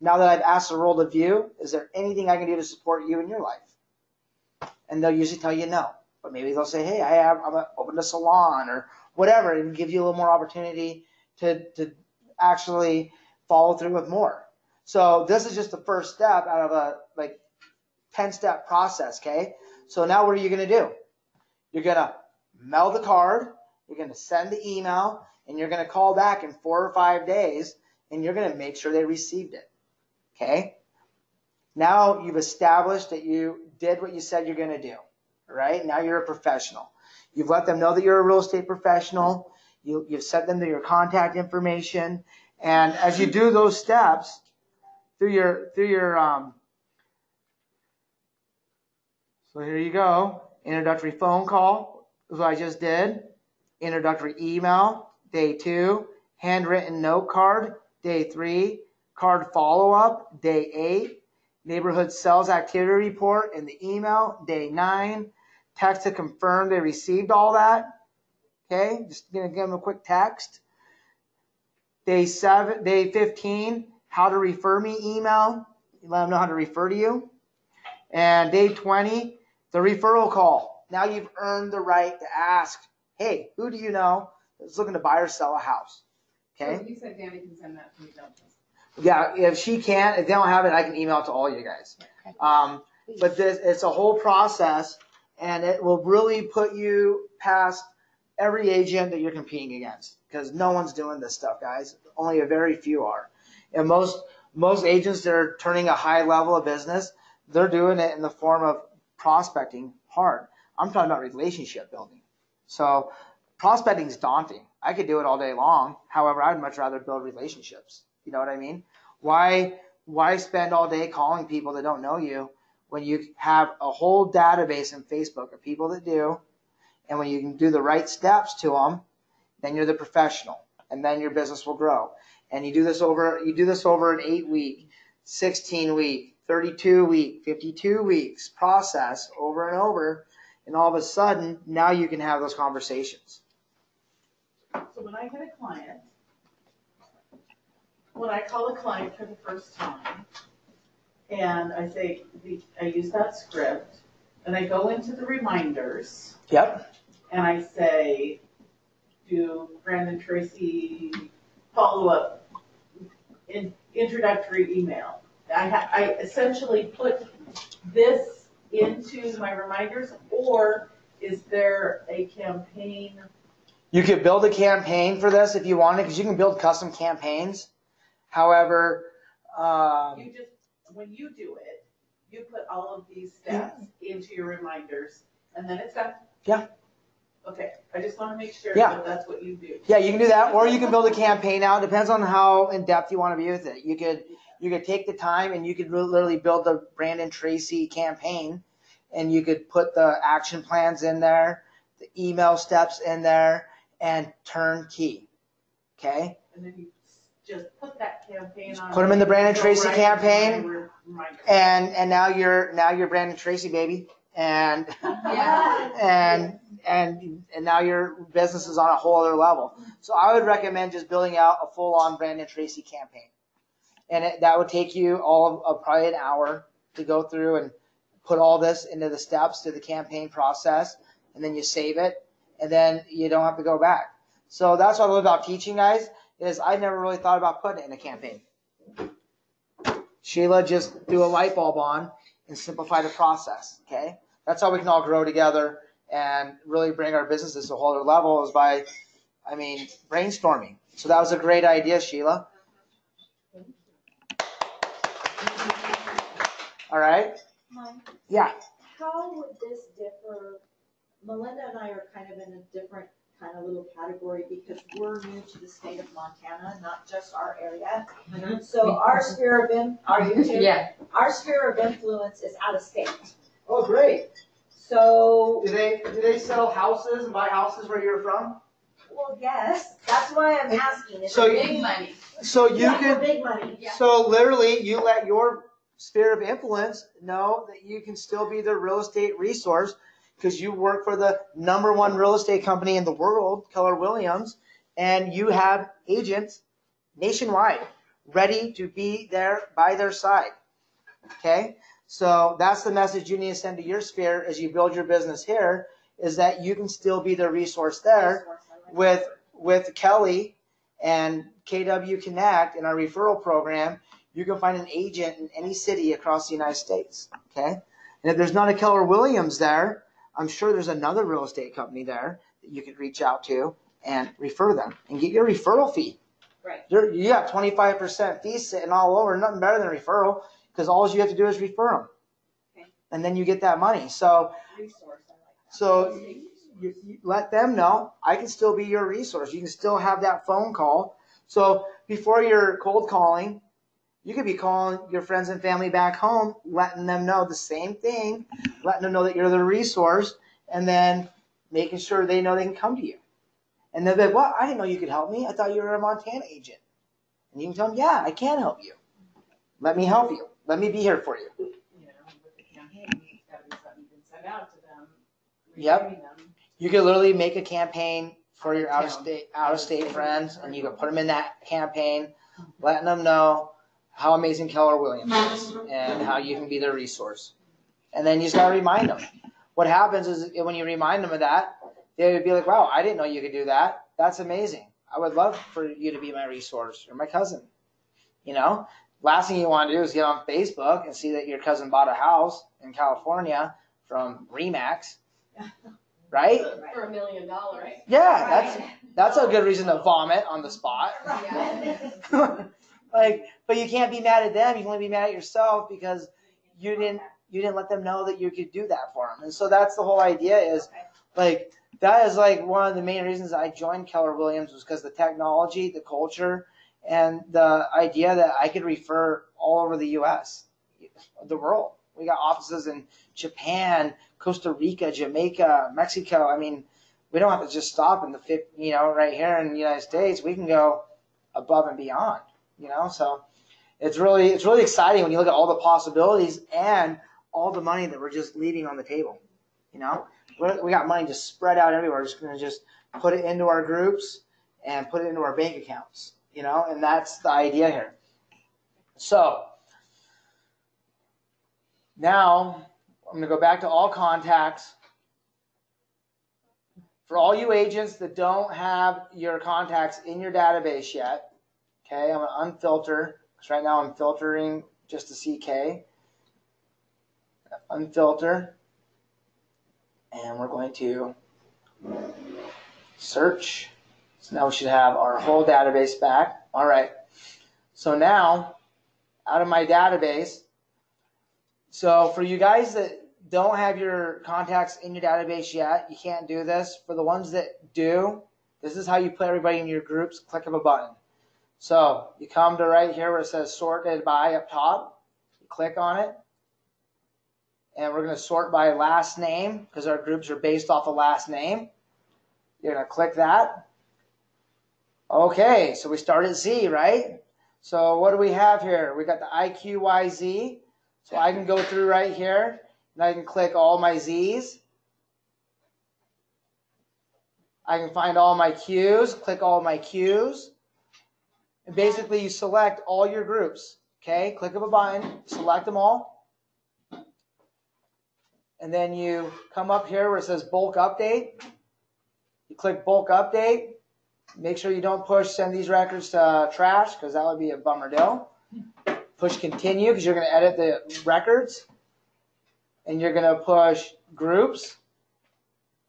Now that I've asked the world of you, is there anything I can do to support you in your life? And they'll usually tell you no. But maybe they'll say, hey, I'm open a salon or whatever, and give you a little more opportunity to actually follow through with more. So this is just the first step out of a 10-step process, okay? So now what are you going to do? You're going to mail the card, you're going to send the email, and you're going to call back in 4 or 5 days, and you're going to make sure they received it, okay? Now you've established that you did what you said you're going to do, right? Now you're a professional. You've let them know that you're a real estate professional. You've sent them to your contact information. And as you do those steps through your so here you go. Introductory phone call is what I just did. Introductory email, day 2. Handwritten note card, day 3. Card follow-up, day 8. Neighborhood sales activity report in the email, day 9. Text to confirm they received all that. Okay, just gonna give them a quick text. Day 15, how to refer me email. You let them know how to refer to you. And day 20, the referral call. Now you've earned the right to ask, hey, who do you know that's looking to buy or sell a house? Okay. So you said Danny can send that to me, don't you? Yeah, if she can't, if they don't have it, I can email it to all you guys. But it's a whole process, and it will really put you past every agent that you're competing against, because no one's doing this stuff, guys. Only a very few are. And most agents that are turning a high level of business, they're doing it in the form of prospecting hard. I'm talking about relationship building. So prospecting is daunting. I could do it all day long. However, I'd much rather build relationships. You know what I mean? Why spend all day calling people that don't know you when you have a whole database in Facebook of people that do, and when you can do the right steps to them, then you're the professional, and then your business will grow. And you do this over an 8-week, 16-week, 32-week, 52 weeks process over and over, and all of a sudden, now you can have those conversations. So when I get a client, when I call a client for the first time, and I say, I use that script, and I go into the reminders. Yep. And I say, do Brandon Tracy follow-up introductory email. I essentially put this into my reminders, or is there a campaign? You could build a campaign for this if you wanted, because you can build custom campaigns. However, You just, when you do it, you put all of these steps into your reminders, and then it's done? Yeah. Okay, I just want to make sure Yeah. that that's what you do. Yeah, you can do that, or you can build a campaign out. It depends on how in depth you want to be with it. You could take the time and you could literally build the Brandon Tracy campaign, and you could put the action plans in there, the email steps in there, and turnkey. Okay. And then you just put that campaign on. Put them in the Brandon Tracy Right campaign, reminder. and now you're Brandon Tracy, baby, and and now your business is on a whole other level. So I would recommend just building out a full-on Brandon Tracy campaign, and that would take you all of probably an hour to go through and put all this into the steps to the campaign process, and then you save it, and then you don't have to go back. So that's what I love about teaching, guys, is I never really thought about putting it in a campaign. Sheila just threw a light bulb on and simplify the process, okay? That's how we can all grow together and really bring our businesses to a whole other level is by, brainstorming. So that was a great idea, Sheila. All right? Mike, Yeah. how would this differ? Melinda and I are kind of in a different kind of little category because we're new to the state of Montana, not just our area. So our sphere of are you too? Yeah. Our sphere of influence is out of state. Oh, great. So, Do they sell houses and buy houses where you're from? well, yes, that's why I'm asking. Is So it Big money. So you yeah, can. for big money. Yeah. So literally, you let your sphere of influence know that you can still be the real estate resource because you work for the #1 real estate company in the world, Keller Williams, and you have agents nationwide ready to be there by their side. Okay? So that's the message you need to send to your sphere as you build your business here, is that you can still be the resource there with Kelly and KW Connect in our referral program. You can find an agent in any city across the United States. Okay? And if there's not a Keller Williams there, I'm sure there's another real estate company there that you could reach out to and refer them and get your referral fee. Right. You got 25% fees sitting all over. Nothing better than referral because all you have to do is refer them. Okay. And then you get that money. So, Resource, I like that. so you let them know I can still be your resource. You can still have that phone call. So before you're cold calling, you could be calling your friends and family back home, letting them know the same thing, letting them know that you're the resource, and then making sure they know they can come to you. And they'll be like, well, I didn't know you could help me. I thought you were a Montana agent. And you can tell them, yeah, I can help you. Let me help you. Let me be here for you. With the campaign, it's gotta be something you can send out to them. Yep. reminding them. You could literally make a campaign for your out of state friends, and you could put them in that campaign, letting them know how amazing Keller Williams is and how you can be their resource. And then you just gotta remind them. What happens is when you remind them of that, they would be like, wow, I didn't know you could do that. That's amazing. I would love for you to be my resource or my cousin. You know, last thing you want to do is get on Facebook and see that your cousin bought a house in California from Remax, right? For $1 million. Yeah, that's a good reason to vomit on the spot. Yeah. But you can't be mad at them. You can only be mad at yourself because you didn't let them know that you could do that for them. And so that's the whole idea is that is one of the main reasons I joined Keller Williams was because the technology, the culture, and the idea that I could refer all over the U.S., the world. We got offices in Japan, Costa Rica, Jamaica, Mexico. I mean, we don't have to just stop in right here in the United States. We can go above and beyond, So it's really exciting when you look at all the possibilities and all the money that we're just leaving on the table. We got money just spread out everywhere. We're just going to just put it into our groups and put it into our bank accounts, and that's the idea here. So now I'm going to go back to all contacts. For all you agents that don't have your contacts in your database yet, Okay, I'm going to unfilter, because right now I'm filtering just to see K. Unfilter. And we're going to search. So now we should have our whole database back. All right. So now, out of my database, so for you guys that don't have your contacts in your database yet, you can't do this. For the ones that do, this is how you put everybody in your groups. Click of a button. So you come to right here where it says sorted by up top. You click on it. And we're going to sort by last name because our groups are based off of last name. You're going to click that. Okay, so we start at Z, right? So what do we have here? We got the IQYZ. So I can go through right here and I can click all my Z's. I can find all my Q's, click all my Q's. And basically you select all your groups. Okay, click of a button, select them all. And then you come up here where it says bulk update. You click bulk update. Make sure you don't push send these records to trash because that would be a bummer deal. Push continue because you're going to edit the records. And you're going to push groups.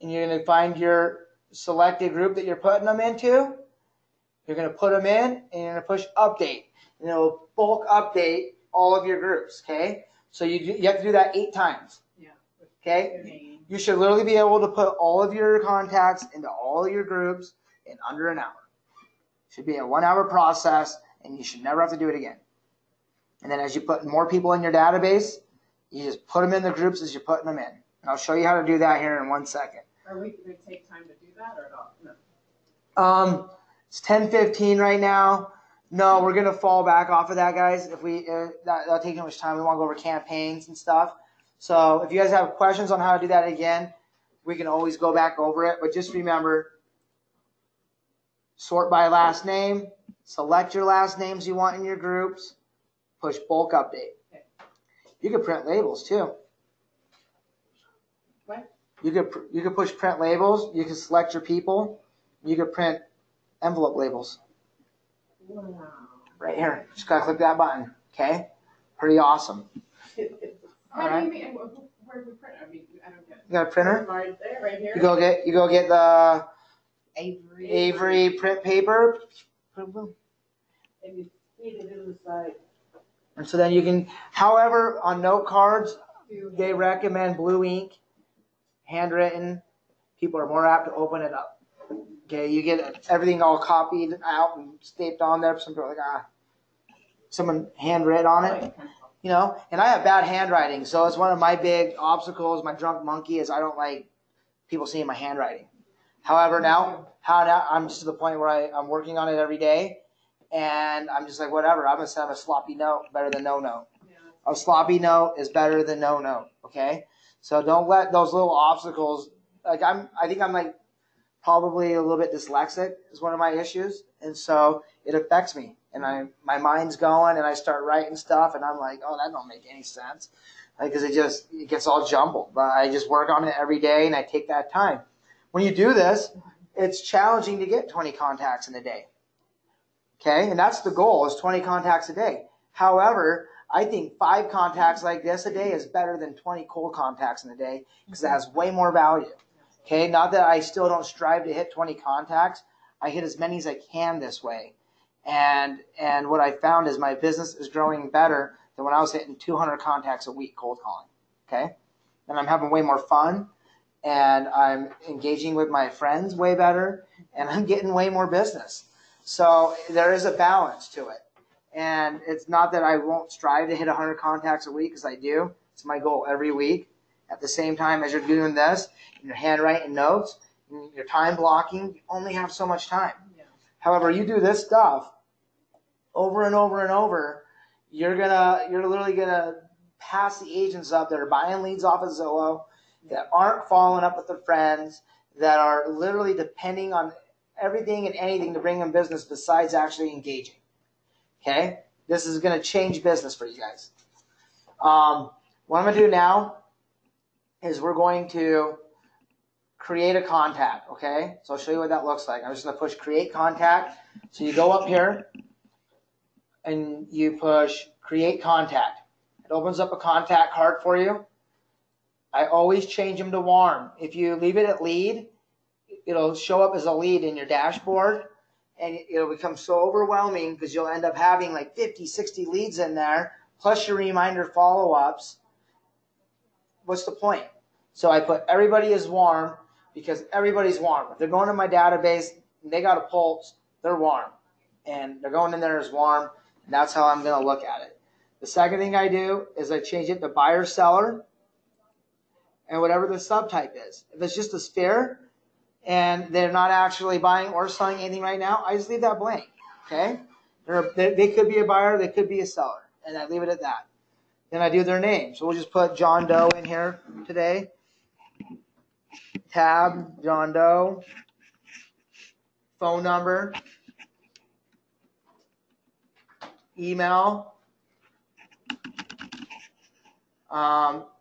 And you're going to find your selected group that you're putting them into. You're going to put them in and you're going to push update. And it will bulk update all of your groups. Okay? So you have to do that 8 times. Okay? You should literally be able to put all of your contacts into all of your groups in under an hour. It should be a 1-hour process, and you should never have to do it again. And then as you put more people in your database, you just put them in the groups as you're putting them in. And I'll show you how to do that here in 1 second. Are we going to take time to do that or not? No. It's 10:15 right now. No, we're going to fall back off of that, guys. If that'll take too much time. We want to go over campaigns and stuff. So if you guys have questions on how to do that again, we can always go back over it. But just remember, sort by last name, select your last names you want in your groups, push bulk update. You could print labels too. What? You could push print labels. You can select your people. You could print envelope labels. Wow. Right here. Just gotta click that button. Okay? Pretty awesome. What do you mean? Where do we print? I mean, I don't get it. You got a printer? Right there, right here. You go get the Avery. print paper. And you feed it in the side. And so then you can, however, on note cards, they recommend blue ink, handwritten. People are more apt to open it up. Okay, you get everything all copied out and stapled on there. Some people are like, someone handwritten on it. You know, and I have bad handwriting, so it's one of my big obstacles. My drunk monkey is I don't like people seeing my handwriting. However, now I'm just to the point where I'm working on it every day, and I'm just like, whatever. I'm gonna send a sloppy note better than no note. A sloppy note is better than no note. Okay, so don't let those little obstacles. Like I think I'm like probably a little bit dyslexic is one of my issues, and so it affects me. And my mind's going, and I start writing stuff, and I'm like, oh, that don't make any sense, because it gets all jumbled. But I just work on it every day, and I take that time. When you do this, it's challenging to get 20 contacts in a day. Okay, and that's the goal, is 20 contacts a day. However, I think 5 contacts like this a day is better than 20 cold contacts in a day, because it has way more value. Okay, not that I still don't strive to hit 20 contacts. I hit as many as I can this way. And what I found is my business is growing better than when I was hitting 200 contacts a week cold calling. Okay? And I'm having way more fun, and I'm engaging with my friends way better, and I'm getting way more business. So there is a balance to it. And it's not that I won't strive to hit 100 contacts a week, because I do. It's my goal every week. At the same time as you're doing this, and you're handwriting notes, and you're time blocking, you only have so much time. However, you do this stuff over and over and over, you're literally gonna pass the agents up that are buying leads off of Zillow, that aren't following up with their friends, that are literally depending on everything and anything to bring them business besides actually engaging. Okay? This is gonna change business for you guys. What I'm gonna do now is we're going to create a contact, okay? So I'll show you what that looks like. I'm just going to push create contact. So you go up here, and you push create contact. It opens up a contact card for you. I always change them to warm. If you leave it at lead, it'll show up as a lead in your dashboard, and it'll become so overwhelming because you'll end up having like 50, 60 leads in there, plus your reminder follow-ups. What's the point? So I put everybody as warm because everybody's warm. If they're going to my database and they got a pulse, they're warm. And they're going in there as warm, and that's how I'm going to look at it. The second thing I do is I change it to buyer, seller, and whatever the subtype is. If it's just a sphere and they're not actually buying or selling anything right now, I just leave that blank, okay? They could be a buyer, they could be a seller, and I leave it at that. Then I do their name. So we'll just put John Doe in here today. Tab, John Doe. Phone number. Email.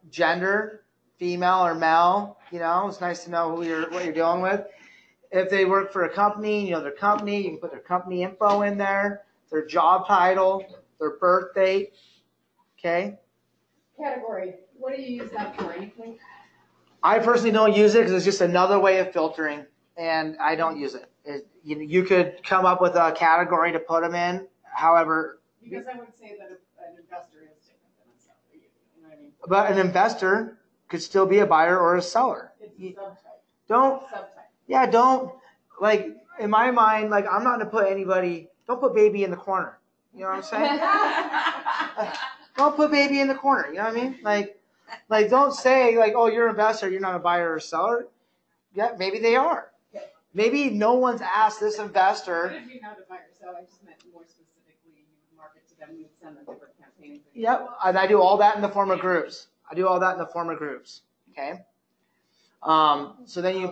Gender, female or male. You know, it's nice to know what you're dealing with. If they work for a company, you know their company. You can put their company info in there. Their job title. Their birth date. Okay. Category. What do you use that for? Anything? I personally don't use it because it's just another way of filtering, and I don't use it. You could come up with a category to put them in. However, Because I would say that an investor is different than a seller. You know what I mean? but an investor could still be a buyer or a seller. It's a subtype. Don't, Subtype. yeah, don't, like, in my mind, like, I'm not going to put anybody, don't put baby in the corner. You know what I'm saying? Don't put baby in the corner. You know what I mean? Like don't say, like, oh, you're an investor, you're not a buyer or a seller. Yeah, maybe they are. Maybe no one's asked this investor. What if you're not a buyer? So I just meant more specifically, you would market to them, you would send them different campaigns. Yep, and I do all that in the form of groups. Okay. So then you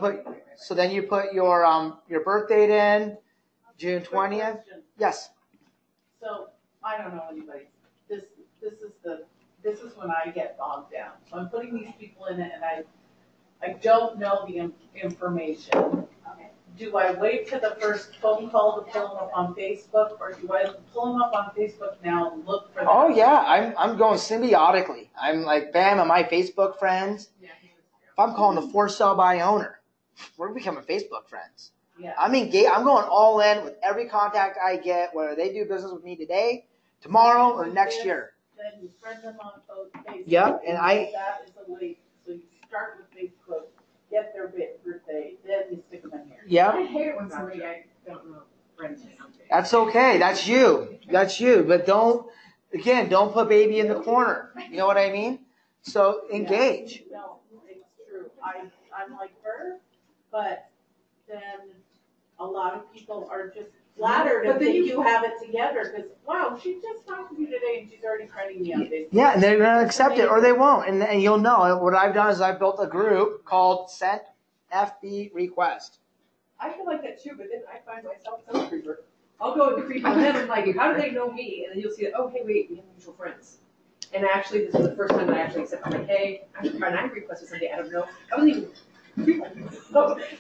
put your birth date in, June 20th. Yes. So I don't know anybody. This is when I get bogged down. So I'm putting these people in it, and I don't know the information. Do I wait to the first phone call to pull them up on Facebook, or do I pull them up on Facebook now and look for them? Oh yeah, I'm going symbiotically. I'm like, bam, am I Facebook friends? Yeah. If I'm calling the for sale by owner, we're becoming Facebook friends. Yeah. I'm engaged. I'm going all in with every contact I get, whether they do business with me today, tomorrow, or next year. Then you friend them on Facebook. Yep, and that is a way. So you start with Facebook, get their birthday, then you stick them in here. I Yep, hate it when somebody I don't know friends me on Facebook. that's okay. That's you. But don't put baby in the corner. You know what I mean? So engage. Yeah. No, it's true. I'm like her, but then a lot of people are just flattered and think you have it together because, wow, she just talked to you today and she's already friending me on Facebook. Yeah, and they're going to accept it or they won't. And you'll know. What I've done is I've built a group called Sent FB Request. I feel like that too, but then I find myself a creeper. I'll go and creep on them and like, how do they know me? And then you'll see that, oh, hey, wait, we have mutual friends. And actually, this was the first time that I actually said, I'm like, hey, I requested something, I don't know. I wasn't even and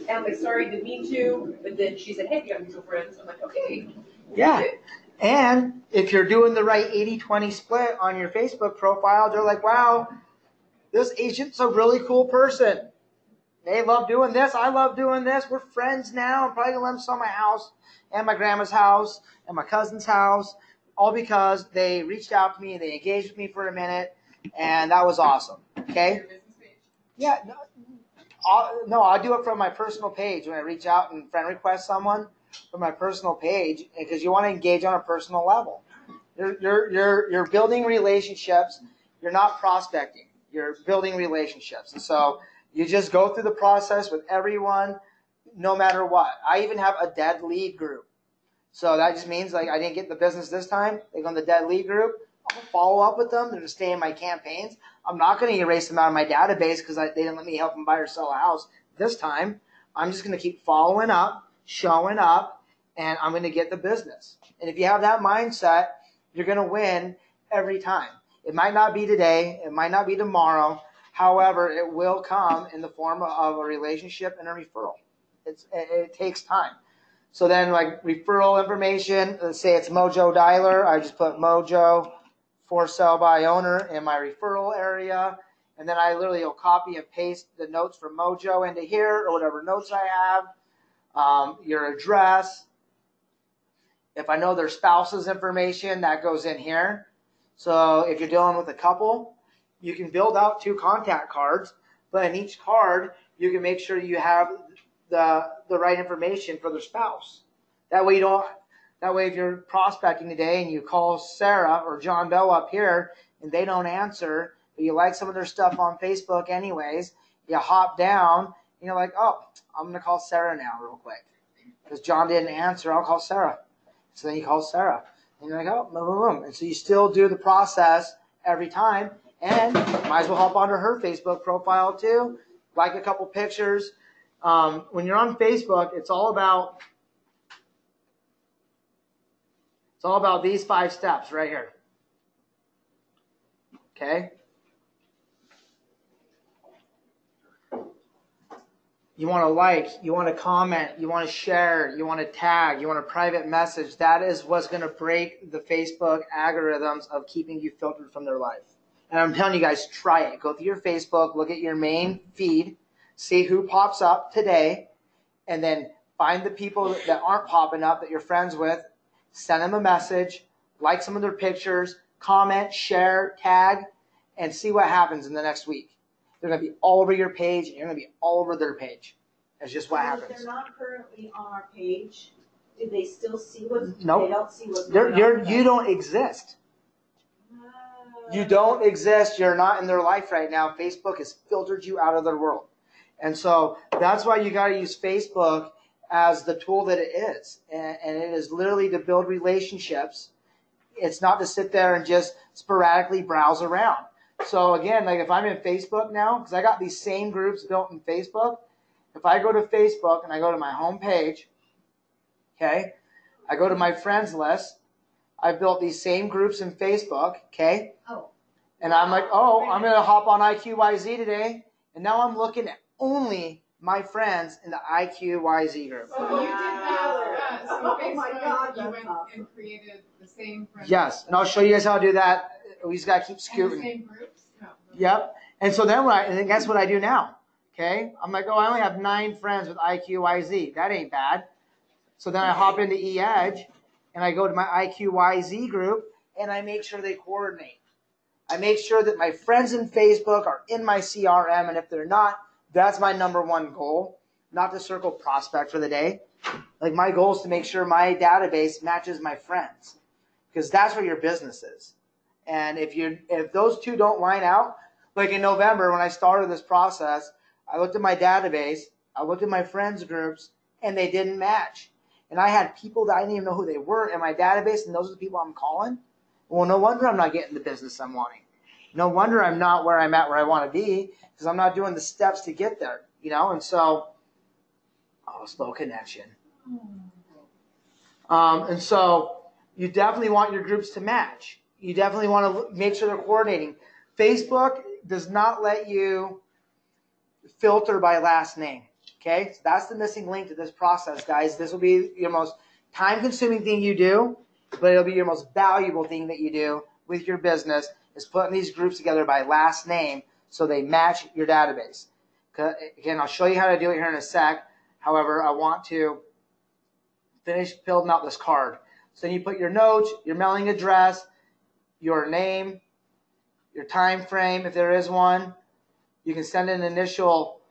I'm like, sorry, didn't mean to. But then she said, hey, we have mutual friends. I'm like, okay. Yeah. And if you're doing the right 80-20 split on your Facebook profile, they're like, wow, this agent's a really cool person. They love doing this. I love doing this. We're friends now. I'm probably going to let them sell my house and my grandma's house and my cousin's house, all because they reached out to me and they engaged with me for a minute, and that was awesome. Okay? Yeah. No, I do it from my personal page when I reach out and friend request someone from my personal page because you want to engage on a personal level. You're building relationships. You're not prospecting. You're building relationships. And so you just go through the process with everyone no matter what. I even have a dead lead group. So that just means like I didn't get the business this time. They go in the dead lead group. I'll follow up with them. They're going to stay in my campaigns. I'm not going to erase them out of my database because they didn't let me help them buy or sell a house this time. I'm just going to keep following up, showing up, and I'm going to get the business. And if you have that mindset, you're going to win every time. It might not be today. It might not be tomorrow. However, it will come in the form of a relationship and a referral. It takes time. So then like referral information, let's say it's Mojo Dialer. I just put Mojo for sale by owner in my referral area. And then I literally will copy and paste the notes from Mojo into here or whatever notes I have. Your address. If I know their spouse's information, that goes in here. So if you're dealing with a couple, you can build out 2 contact cards, but in each card, you can make sure you have the right information for their spouse. That way if you're prospecting today and you call Sarah or John Bell up here and they don't answer, but you like some of their stuff on Facebook anyways, you hop down and you're like, oh, I'm going to call Sarah now real quick. Because John didn't answer, I'll call Sarah. So then you call Sarah. And you're like, oh, boom, boom, boom. And so you still do the process every time. And might as well hop onto her Facebook profile too. Like a couple pictures. When you're on Facebook, it's all about these 5 steps right here. Okay? You want to like, you want to comment, you want to share, you want to tag, you want a private message. That is what's going to break the Facebook algorithms of keeping you filtered from their life. And I'm telling you guys, try it. Go through your Facebook, look at your main feed, see who pops up today, and then find the people that aren't popping up that you're friends with, send them a message, like some of their pictures, comment, share, tag, and see what happens in the next week. They're going to be all over your page, and you're going to be all over their page. That's just what happens. If they're not currently on our page, do they still see what's? Nope. They don't see what's going on. You don't exist. You don't exist. You're not in their life right now. Facebook has filtered you out of their world. And so that's why you got to use Facebook as the tool that it is. And it is literally to build relationships. It's not to sit there and just sporadically browse around. So again, like if I'm in Facebook now, because I got these same groups built in Facebook, if I go to Facebook and I go to my home page, okay, I go to my friends list, I've built these same groups in Facebook, okay, and I'm like, oh, I'm going to hop on IQYZ today, and now I'm looking at only my friends in the IQYZ group. So you did that. So Oh my God, you that's went awesome. and created the same friends. Yes, and I'll show you guys how to do that. We just got to keep And the scooting. same groups? No. Yep. And so then and guess what I do now? Okay. I'm like, oh, I only have 9 friends with IQYZ. That ain't bad. So then I hop into eEdge and I go to my IQYZ group and I make sure they coordinate. I make sure that my friends in Facebook are in my CRM, and if they're not, that's my number 1 goal, not to circle prospect for the day. Like my goal is to make sure my database matches my friends, because that's where your business is. And if those 2 don't line out, like in November when I started this process, I looked at my database, I looked at my friends groups, and they didn't match. And I had people that I didn't even know who they were in my database, and those are the people I'm calling. Well, no wonder I'm not getting the business I'm wanting. No wonder I'm not where I'm at where I want to be, because I'm not doing the steps to get there, And so, slow connection. And so you definitely want your groups to match. You definitely want to make sure they're coordinating. Facebook does not let you filter by last name. Okay, so that's the missing link to this process, guys. This will be your most time-consuming thing you do, but it'll be your most valuable thing that you do with your business, is putting these groups together by last name so they match your database. Again, I'll show you how to do it here in a sec. However, I want to finish building out this card. So then you put your notes, your mailing address, your name, your time frame, if there is one. You can send an initial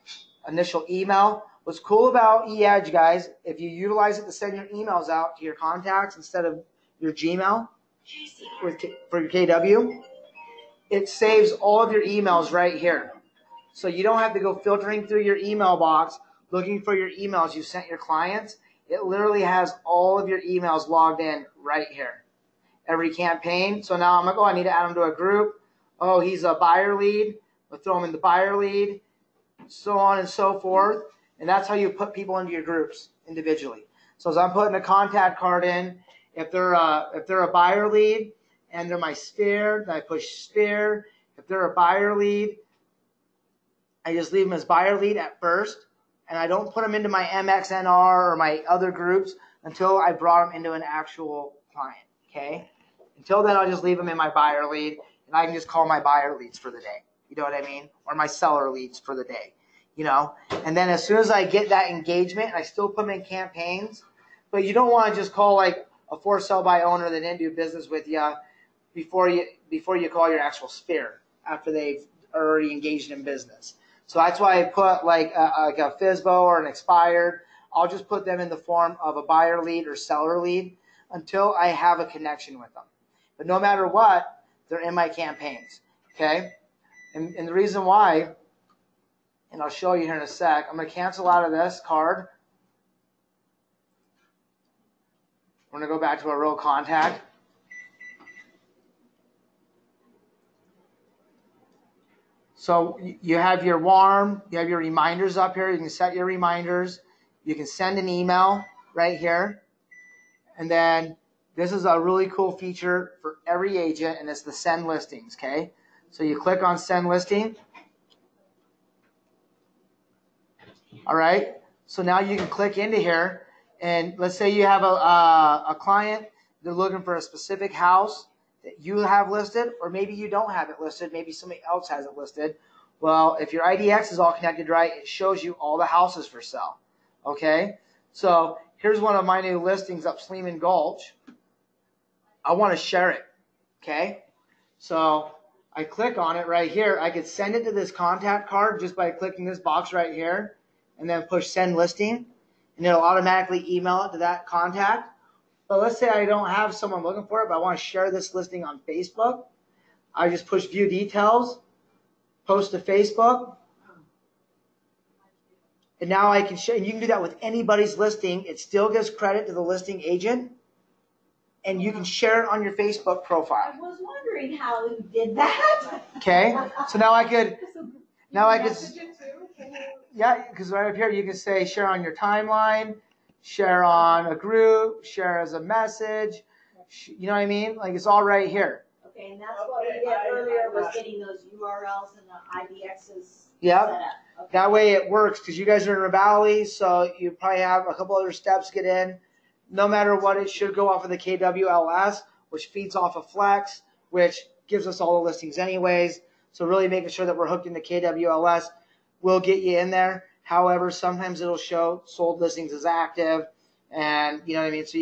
email. What's cool about eEdge, guys, if you utilize it to send your emails out to your contacts instead of your Gmail for your KW, it saves all of your emails right here. So you don't have to go filtering through your email box looking for your emails you sent your clients. It literally has all of your emails logged in right here. Every campaign. So now I'm like, oh, I need to add him to a group. Oh, he's a buyer lead. We'll throw him in the buyer lead. So on and so forth. And that's how you put people into your groups individually. So as I'm putting a contact card in, if they're a buyer lead and they're my sphere, then I push sphere. If they're a buyer lead, I just leave them as buyer lead at first, and I don't put them into my MXNR or my other groups until I brought them into an actual client, okay? Until then, I'll just leave them in my buyer lead, and I can just call my buyer leads for the day. You know what I mean? Or my seller leads for the day, you know? And then as soon as I get that engagement, I still put them in campaigns, but you don't want to just call like a for sale by owner that didn't do business with you before you call your actual sphere after they've already engaged in business. So that's why I put like a FSBO or an expired. I'll just put them in the form of a buyer lead or seller lead until I have a connection with them. But no matter what, they're in my campaigns, okay? And the reason why, and I'll show you here in a sec, I'm going to cancel out of this card. I'm going to go back to a real contact. So you have your warm, you have your reminders up here. You can set your reminders. You can send an email right here. And then this is a really cool feature for every agent, and it's the send listings, okay? So you click on send listing. All right. So now you can click into here, and let's say you have a client, they're looking for a specific house that you have listed, or maybe you don't have it listed, maybe somebody else has it listed. Well, if your IDX is all connected right, it shows you all the houses for sale. Okay? So here's one of my new listings up Sleeman Gulch. I want to share it. Okay? So I click on it right here. I could send it to this contact card just by clicking this box right here and then push send listing, and it'll automatically email it to that contact. But let's say I don't have someone looking for it, but I want to share this listing on Facebook. I just push view details, post to Facebook, and now I can share. And you can do that with anybody's listing. It still gives credit to the listing agent, and you can share it on your Facebook profile. I was wondering how you did that. Okay, so now I could, yeah, because right up here you can say share on your timeline, share on a group, share as a message. You know what I mean? Like it's all right here. Okay, and that's what we did earlier, was getting those URLs and the IDXs Yep. set up. Okay. That way it works because you guys are in Ravalli, so you probably have a couple other steps to get in. No matter what, it should go off of the KWLS, which feeds off of Flex, which gives us all the listings anyways. So really making sure that we're hooked into KWLS will get you in there. However, sometimes it'll show sold listings as active, and you know what I mean. So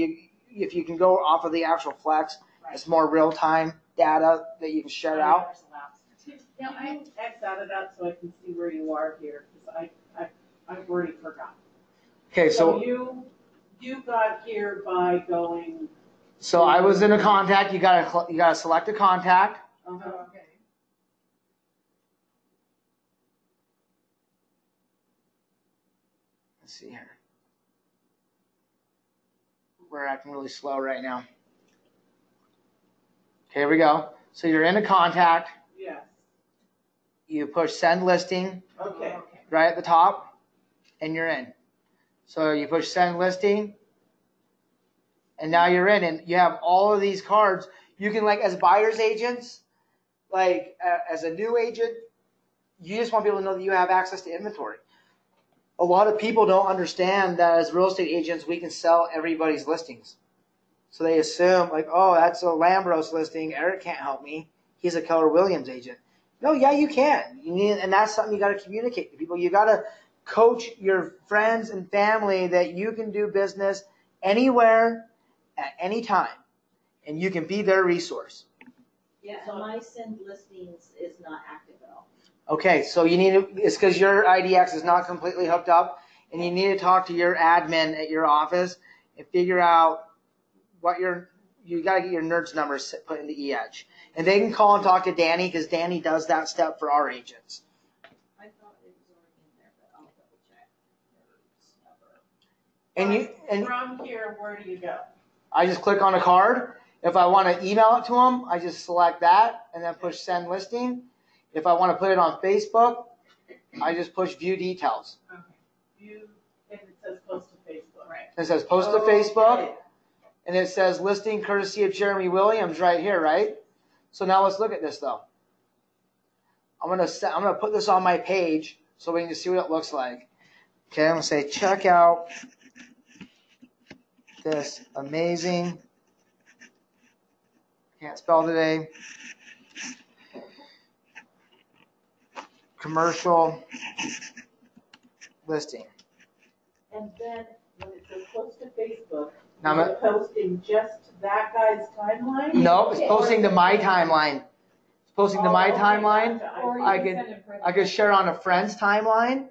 if you can go off of the actual Flex, it's more real-time data that you can share out. Yeah, I X out of that so I can see where you are here, because I've already forgotten. Okay, so you got here by going. So I was in a contact. You gotta select a contact. Okay. Let's see here. We're acting really slow right now. Okay, here we go. So you're in a contact. Yes. You push send listing Okay. right at the top, and you're in. So you push send listing, and now you're in, and you have all of these cards. You can, like, as buyer's agents, like as a new agent, you just want people to know that you have access to inventory. A lot of people don't understand that as real estate agents, we can sell everybody's listings. So they assume, like, oh, that's a Lambros listing. Eric can't help me. He's a Keller Williams agent. No, yeah, you can. And that's something you got to communicate to people. You got to coach your friends and family that you can do business anywhere at any time, and you can be their resource. Yeah, and my send listings is not active at all. Okay, so you need to, it's because your IDX is not completely hooked up, and you need to talk to your admin at your office and figure out what you got to get your NERDS numbers put into eEdge. And they can call and talk to Danny, because Danny does that step for our agents. I thought it was already in there, but I'll double check. And From here, where do you go? I just click on a card. If I want to email it to them, I just select that and then push send listing. If I want to put it on Facebook, I just push view details. Okay. View, and it says post to Facebook. Right. It says post to Facebook, and it says listing courtesy of Jeremy Williams right here, right? So now let's look at this though. I'm gonna put this on my page so we can just see what it looks like. Okay, I'm gonna say check out this amazing, can't spell today, commercial listing. And then when it says post to Facebook, Now, is it posting just that guy's timeline? no, it's posting to my timeline. It's posting to my Oh, okay, timeline. gotcha. Or you I can could- send it further. I could share on a friend's timeline.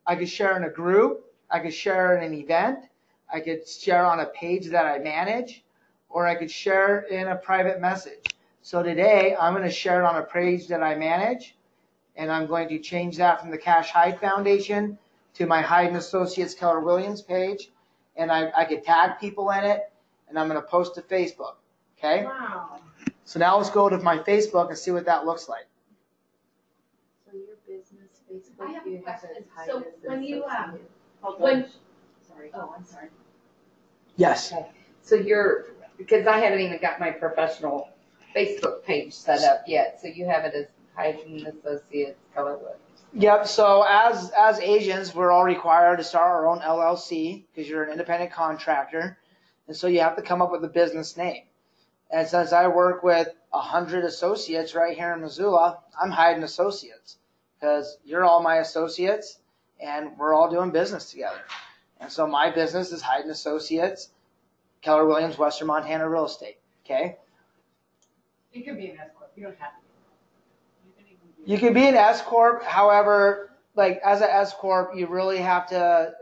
I could share in a group. I could share in an event. I could share on a page that I manage, or I could share in a private message. So today I'm going to share it on a page that I manage, and I'm going to change that from the Cash Hyde Foundation to my Hyde and Associates Keller Williams page, and I could tag people in it, and I'm going to post to Facebook. Okay? Wow. So now let's go to my Facebook and see what that looks like. So your business I Facebook, have you a have question. it as So Hyde as when you, associate. when, Sorry. oh, I'm sorry. Yes. So you're, because I haven't even got my professional Facebook page set up yet, so you have it as Hyde and Associates Keller Williams. Yep. So as agents, we're all required to start our own LLC because you're an independent contractor, and so you have to come up with a business name. And since I work with 100 associates right here in Missoula, I'm Hyde and Associates because you're all my associates, and we're all doing business together. And so my business is Hyde and Associates, Keller Williams, Western Montana Real Estate. Okay. It could be an S corp. You don't have to. You can even You can be an S corp. However, like as an S corp, you really have to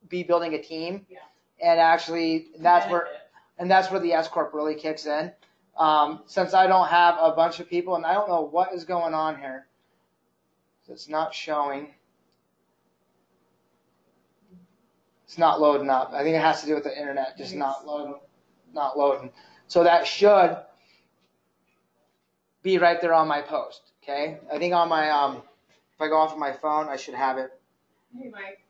be building a team. Yeah. And actually, that's where the S corp really kicks in. Since I don't have a bunch of people, and I don't know what is going on here, it's not showing. It's not loading up. I think it has to do with the internet, just not loading. So that should be right there on my post. Okay. I think on my if I go off of my phone, I should have it. Hey, Mike,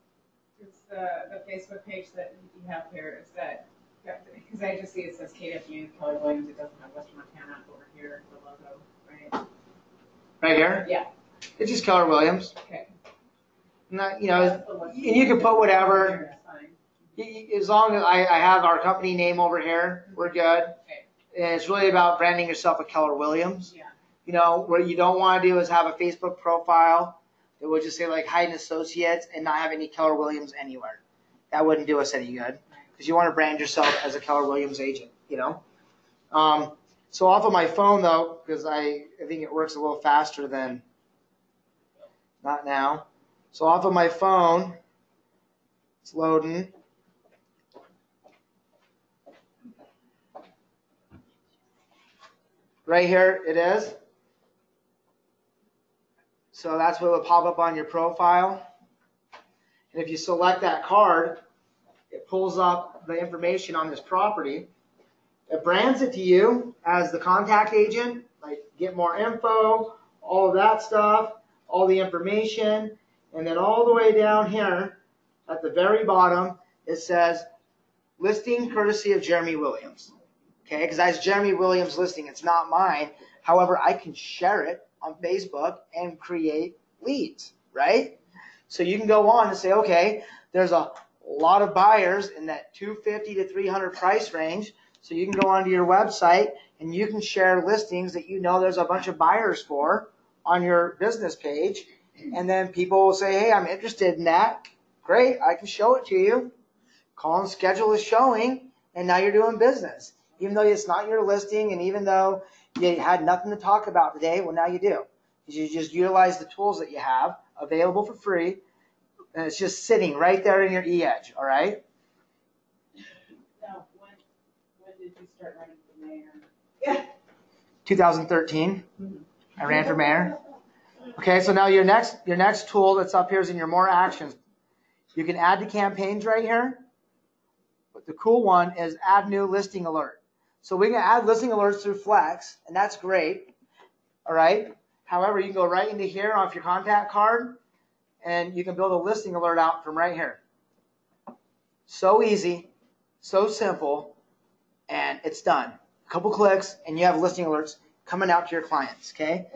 it's the Facebook page that you have here. Is that, because I just see it says KW Keller Williams. It doesn't have Western Montana over here, the logo, right? Right here. Yeah. It's just Keller Williams. Okay. Not, you know, and you can put whatever. As long as I have our company name over here, we're good. And it's really about branding yourself at Keller Williams. Yeah. You know, what you don't want to do is have a Facebook profile that would just say like Hyde and Associates and not have any Keller Williams anywhere. That wouldn't do us any good because you want to brand yourself as a Keller Williams agent, you know. So off of my phone though, because I think it works a little faster than, not now. So off of my phone, it's loading. Right here it is. So that's what will pop up on your profile. And if you select that card, it pulls up the information on this property. It brands it to you as the contact agent, like get more info, all of that stuff, all the information. And then all the way down here at the very bottom, it says listing courtesy of Jeremy Williams. Okay, because that's Jeremy Williams' listing. It's not mine. However, I can share it on Facebook and create leads, right? So you can go on and say, okay, there's a lot of buyers in that 250 to 300 price range. So you can go onto your website and you can share listings that you know there's a bunch of buyers for on your business page. And then people will say, hey, I'm interested in that. Great, I can show it to you. Call and schedule a showing, and now you're doing business. Even though it's not your listing, and even though you had nothing to talk about today, well, now you do. You just utilize the tools that you have available for free, and it's just sitting right there in your eEdge, all right? Now, when did you start running for mayor? 2013, I ran for mayor. Okay, so now your next tool that's up here is in your more actions. You can add to campaigns right here. But the cool one is add new listing alert. So we can add listing alerts through Flex, and that's great. All right. However, you can go right into here off your contact card, and you can build a listing alert out from right here. So easy, so simple, and it's done. A couple clicks, and you have listing alerts coming out to your clients. Okay.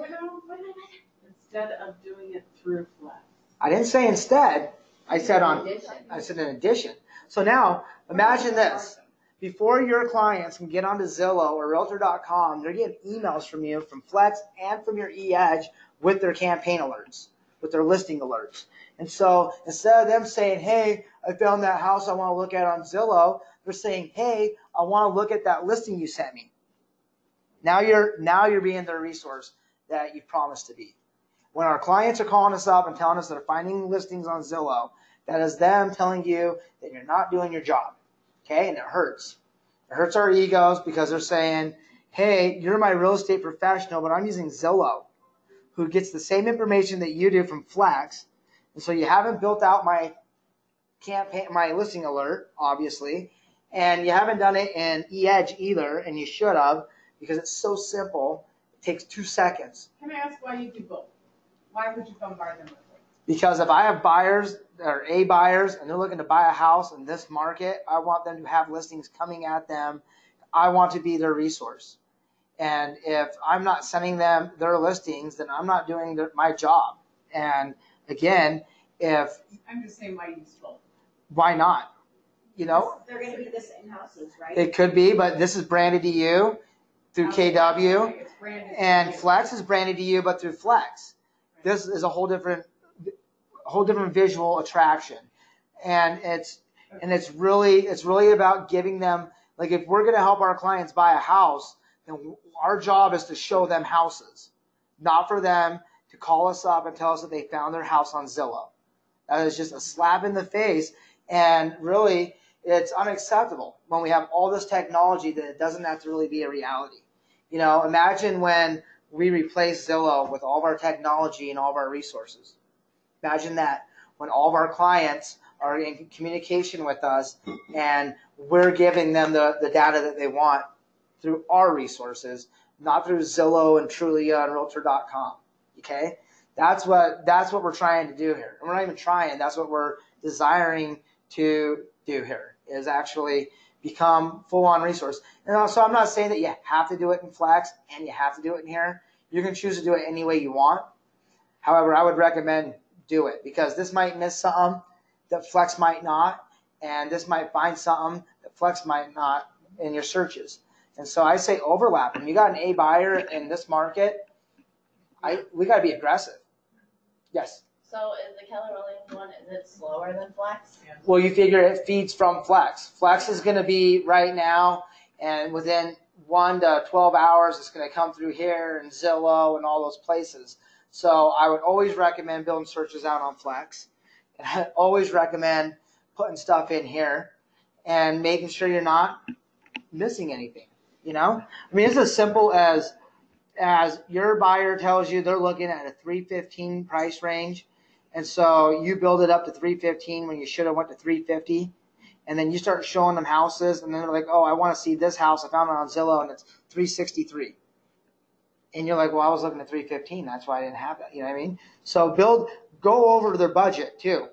Instead of doing it through Flex. I didn't say instead. I said in addition. So now imagine this. before your clients can get onto Zillow or Realtor.com, they're getting emails from you, from Flex and from your eEdge with their campaign alerts, with their listing alerts. And so instead of them saying, hey, I found that house I want to look at on Zillow, they're saying, hey, I want to look at that listing you sent me. Now you're being their resource that you promised to be. When our clients are calling us up and telling us they're finding listings on Zillow, that is them telling you that you're not doing your job. Okay, and it hurts. It hurts our egos because they're saying, hey, you're my real estate professional, but I'm using Zillow, who gets the same information that you do from Flex. And so you haven't built out my campaign, my listing alert, obviously, and you haven't done it in eEdge either, and you should have, because it's so simple. It takes 2 seconds. Can I ask why you do both? Why would you bombard them with it? Because if I have buyers or A buyers and they're looking to buy a house in this market, I want them to have listings coming at them. I want to be their resource. And if I'm not sending them their listings, then I'm not doing my job. And again, if I'm just saying why you use both. why not? You know, They're gonna be the same houses, right? it could be, but this is branded to you through KW, It's branded. and Flex is branded to you, but through Flex. This is a whole different visual attraction, and it's really about giving them, like, if we're going to help our clients buy a house, then our job is to show them houses, not for them to call us up and tell us that they found their house on Zillow. That is just a slap in the face, and really it's unacceptable when we have all this technology that it doesn't have to really be a reality. You know, imagine when we replace Zillow with all of our technology and all of our resources. Imagine that, when all of our clients are in communication with us and we're giving them the data that they want through our resources, not through Zillow and Trulia and Realtor.com. Okay? That's what we're trying to do here. And we're not even trying, that's what we're desiring to do here, is actually become full-on resource. And also, I'm not saying that you have to do it in Flex and you have to do it in here. You can choose to do it any way you want. However, I would recommend do it, because this might miss something that Flex might not, and this might find something that Flex might not in your searches. And so I say overlap. When you got an A buyer in this market, we got to be aggressive. Yes. So is the Keller Williams one, is it slower than Flex? Well, you figure it feeds from Flex. Flex is going to be right now, and within 1 to 12 hours, it's going to come through here and Zillow and all those places. So I would always recommend building searches out on Flex. And I always recommend putting stuff in here and making sure you're not missing anything. You know, I mean, it's as simple as your buyer tells you they're looking at a 315 price range, and so you build it up to 315 when you should have went to 350, and then you start showing them houses, and then they're like, oh, I want to see this house. I found it on Zillow, and it's 363. And you're like, well, I was looking at 315. That's why I didn't have that. You know what I mean? So go over their budget too.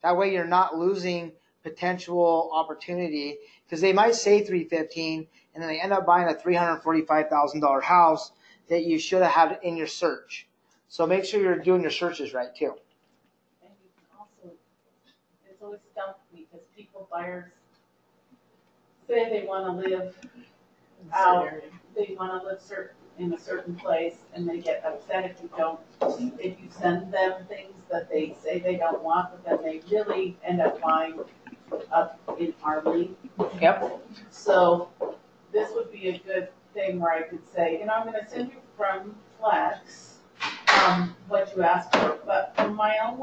That way you're not losing potential opportunity, because they might say 315 and then they end up buying a $345,000 house that you should have had in your search. So make sure you're doing your searches right too. And you can also, it's always stumped me because buyers say they want to live out, they want to live in a certain place, and they get upset if you send them things that they say they don't want, but then they really end up buying up in our league. Yep. So this would be a good thing where I could say, I'm going to send you from Flex what you asked for, but from my own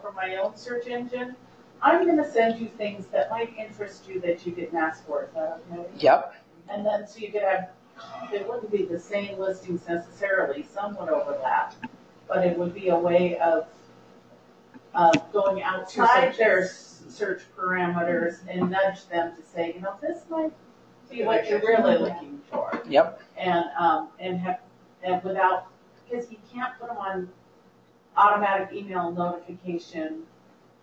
from my own search engine, I'm going to send you things that might interest you that you didn't ask for. Is that okay? Yep. And then so you could have, it wouldn't be the same listings necessarily, some would overlap, but it would be a way of going outside their search parameters and nudge them to say, this might be what you're really looking for. Yep. And without, because you can't put them on automatic email notification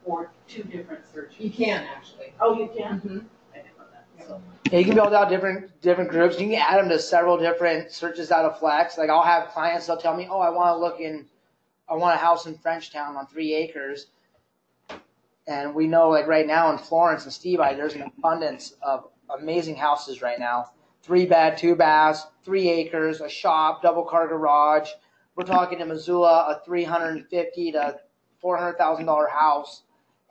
for 2 different searches. You can actually. Oh, you can? Mm-hmm. I didn't know that. So. Yeah, you can build out different groups. You can add them to several different searches out of Flex. Like, I'll have clients, they'll tell me, oh, I want a house in Frenchtown on 3 acres. And we know, like, right now in Florence and Stevie, there's an abundance of amazing houses right now. 3-bed, 2 baths, 3 acres, a shop, double car garage. We're talking in Missoula, a $350,000 to $400,000 house,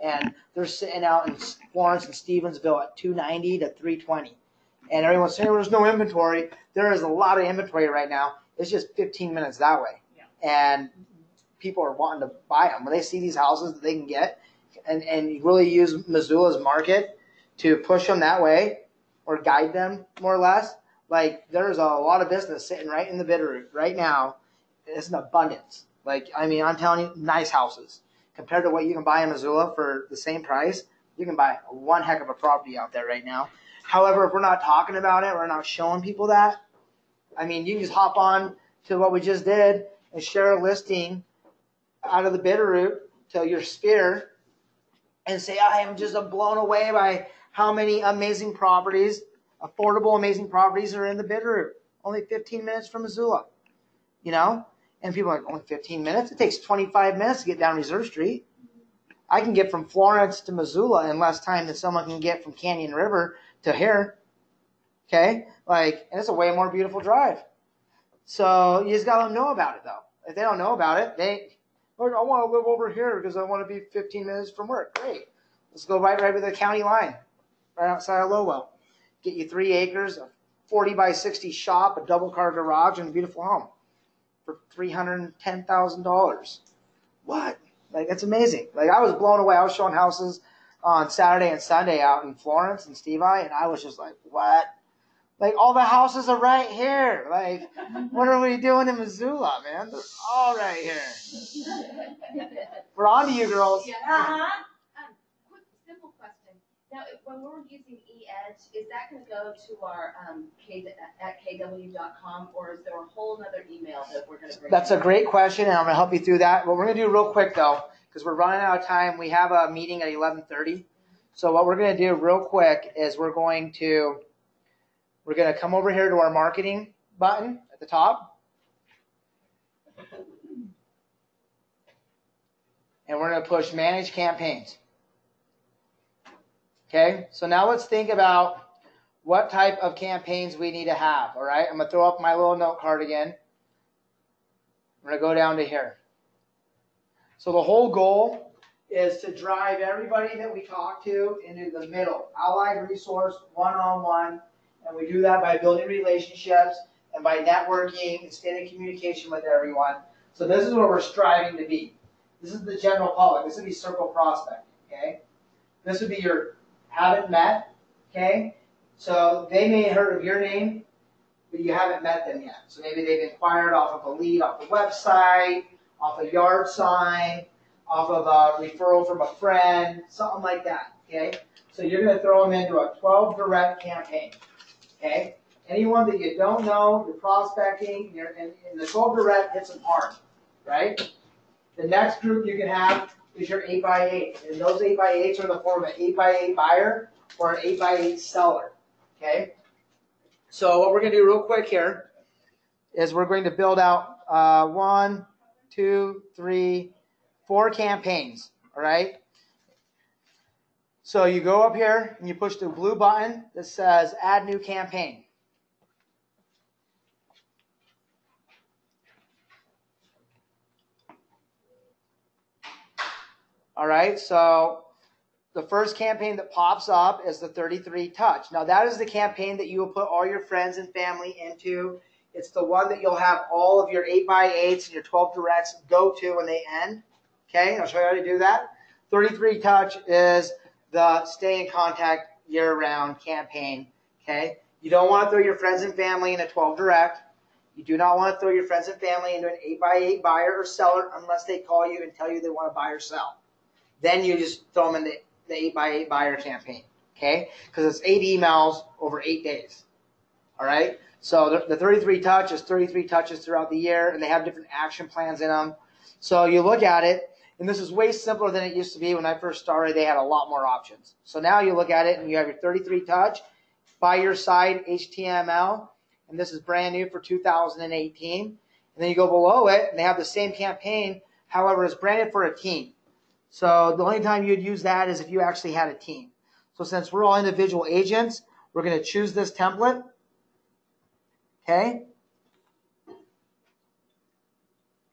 and they're sitting out in Florence and Stevensville at $290,000 to $320,000. And everyone's saying there's no inventory. There is a lot of inventory right now. It's just 15 minutes that way, and people are wanting to buy them when they see these houses that they can get, and really use Missoula's market to push them that way or guide them more or less. Like, there's a lot of business sitting right in the Bitterroot right now. It's an abundance. Like, I mean, I'm telling you, nice houses. Compared to what you can buy in Missoula for the same price, you can buy one heck of a property out there right now. However, if we're not talking about it, we're not showing people that, I mean, you can just hop on to what we just did and share a listing out of the Bitterroot to your sphere and say, I am just blown away by how many amazing properties, affordable, amazing properties are in the Bitterroot. Only 15 minutes from Missoula, you know? And people are like, only 15 minutes? It takes 25 minutes to get down Reserve Street. I can get from Florence to Missoula in less time than someone can get from Canyon River to here. Okay? Like, and it's a way more beautiful drive. So you just got to let them know about it, though. If they don't know about it, I want to live over here because I want to be 15 minutes from work. Great. Let's go right to the county line, right outside of Lowell. Get you 3 acres, a 40 by 60 shop, a double car garage, and a beautiful home for $310,000. What? Like, that's amazing. Like, I was blown away. I was showing houses on Saturday and Sunday out in Florence and Stevie, and I was just like, what? Like, all the houses are right here. Like, what are we doing in Missoula, man? They're all right here. We're on to you, girls. Uh-huh. Quick, simple question. Now, when we're using eEdge, is that going to go to our at kw.com, or is there a whole other email that we're going to bring? That's a great question, and I'm going to help you through that. What we're going to do real quick, though, because we're running out of time. We have a meeting at 11:30. So what we're going to do real quick is we're going to come over here to our marketing button at the top. And we're going to push manage campaigns. Okay, so now let's think about what type of campaigns we need to have. All right, I'm going to throw up my little note card again. I'm going to go down to here. So the whole goal is to drive everybody that we talk to into the middle, allied resource, one-on-one. And we do that by building relationships and by networking and staying in communication with everyone. So this is what we're striving to be. This is the general public. This would be circle prospecting, okay? This would be your haven't met, okay? So they may have heard of your name, but you haven't met them yet. So maybe they've inquired off of a lead off the website, off a yard sign, off of a referral from a friend, something like that, okay? So you're going to throw them into a 12 direct campaign. Okay? Anyone that you don't know, you're prospecting, and the 12 direct hits them hard, right? The next group you can have is your 8x8. And those 8x8s are in the form of an 8x8 buyer or an 8x8 seller. Okay? So what we're going to do real quick here is we're going to build out 1, 2, 3, 4 campaigns. All right? So you go up here and you push the blue button that says Add New Campaign. All right, so the first campaign that pops up is the 33 Touch. Now that is the campaign that you will put all your friends and family into. It's the one that you'll have all of your 8x8s and your 12 directs go to when they end. Okay, I'll show you how to do that. 33 Touch is the stay in contact year-round campaign, okay? You don't want to throw your friends and family in a 12 direct. You do not want to throw your friends and family into an 8x8 buyer or seller unless they call you and tell you they want to buy or sell. Then you just throw them in the 8x8 buyer campaign, okay? Because it's 8 emails over 8 days, all right? So the 33 Touch is 33 touches throughout the year, and they have different action plans in them. So you look at it, and this is way simpler than it used to be. When I first started, they had a lot more options. So now you look at it, and you have your 33 Touch, by your side HTML, and this is brand new for 2018. And then you go below it, and they have the same campaign. However, it's branded for a team. So the only time you'd use that is if you actually had a team. So since we're all individual agents, We're going to choose this template. Okay.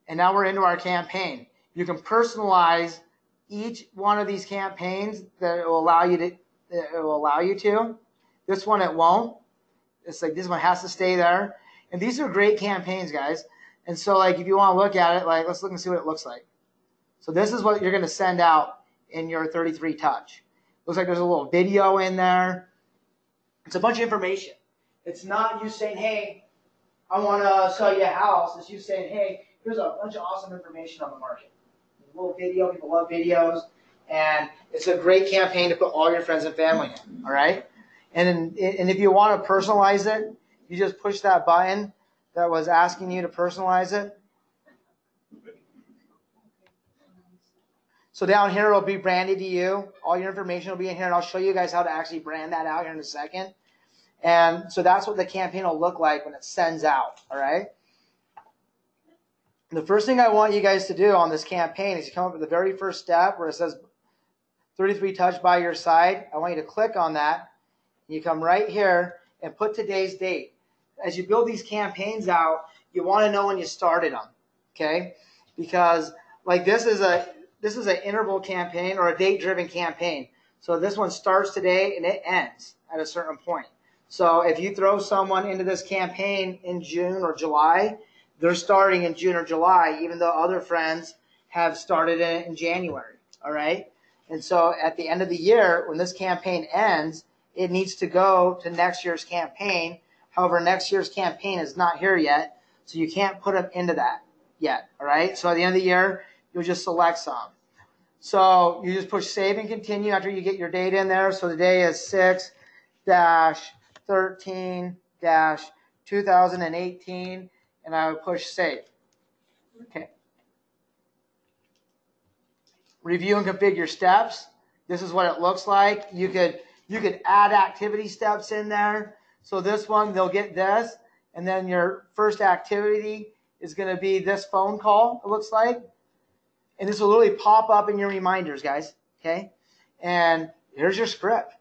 And now we're into our campaign. You can personalize each one of these campaigns that it will allow you to. This one it won't. It's like this one has to stay there. And these are great campaigns, guys. And so like if you want to look at it, like let's look and see what it looks like. So this is what you're going to send out in your 33 touch. Looks like there's a little video in there. It's a bunch of information. It's not you saying, hey, I want to sell you a house. It's you saying, hey, here's a bunch of awesome information on the market. A little video, people love videos. And it's a great campaign to put all your friends and family in, all right? And if you want to personalize it, you just push that button that was asking you to personalize it. So down here, it'll be branded to you. All your information will be in here, and I'll show you guys how to actually brand that out here in a second. And so that's what the campaign will look like when it sends out, all right? The first thing I want you guys to do on this campaign is you come up with the very first step where it says 33 touch by your side. I want you to click on that. You come right here and put today's date. As you build these campaigns out, you want to know when you started them, okay? Because like this is an interval campaign or a date-driven campaign. So this one starts today and it ends at a certain point. So if you throw someone into this campaign in June or July, they're starting in June or July, even though other friends have started it in January, all right? And so at the end of the year, when this campaign ends, it needs to go to next year's campaign. However, next year's campaign is not here yet, so you can't put them into that yet, all right? So at the end of the year, you'll just select some. So you just push save and continue after you get your date in there. So the day is 6-13-2018, and I would push save. Okay. Review and configure steps. This is what it looks like. You could add activity steps in there. So this one, they'll get this, and then your first activity is going to be this phone call, it looks like. And this will literally pop up in your reminders, guys, okay? And here's your script.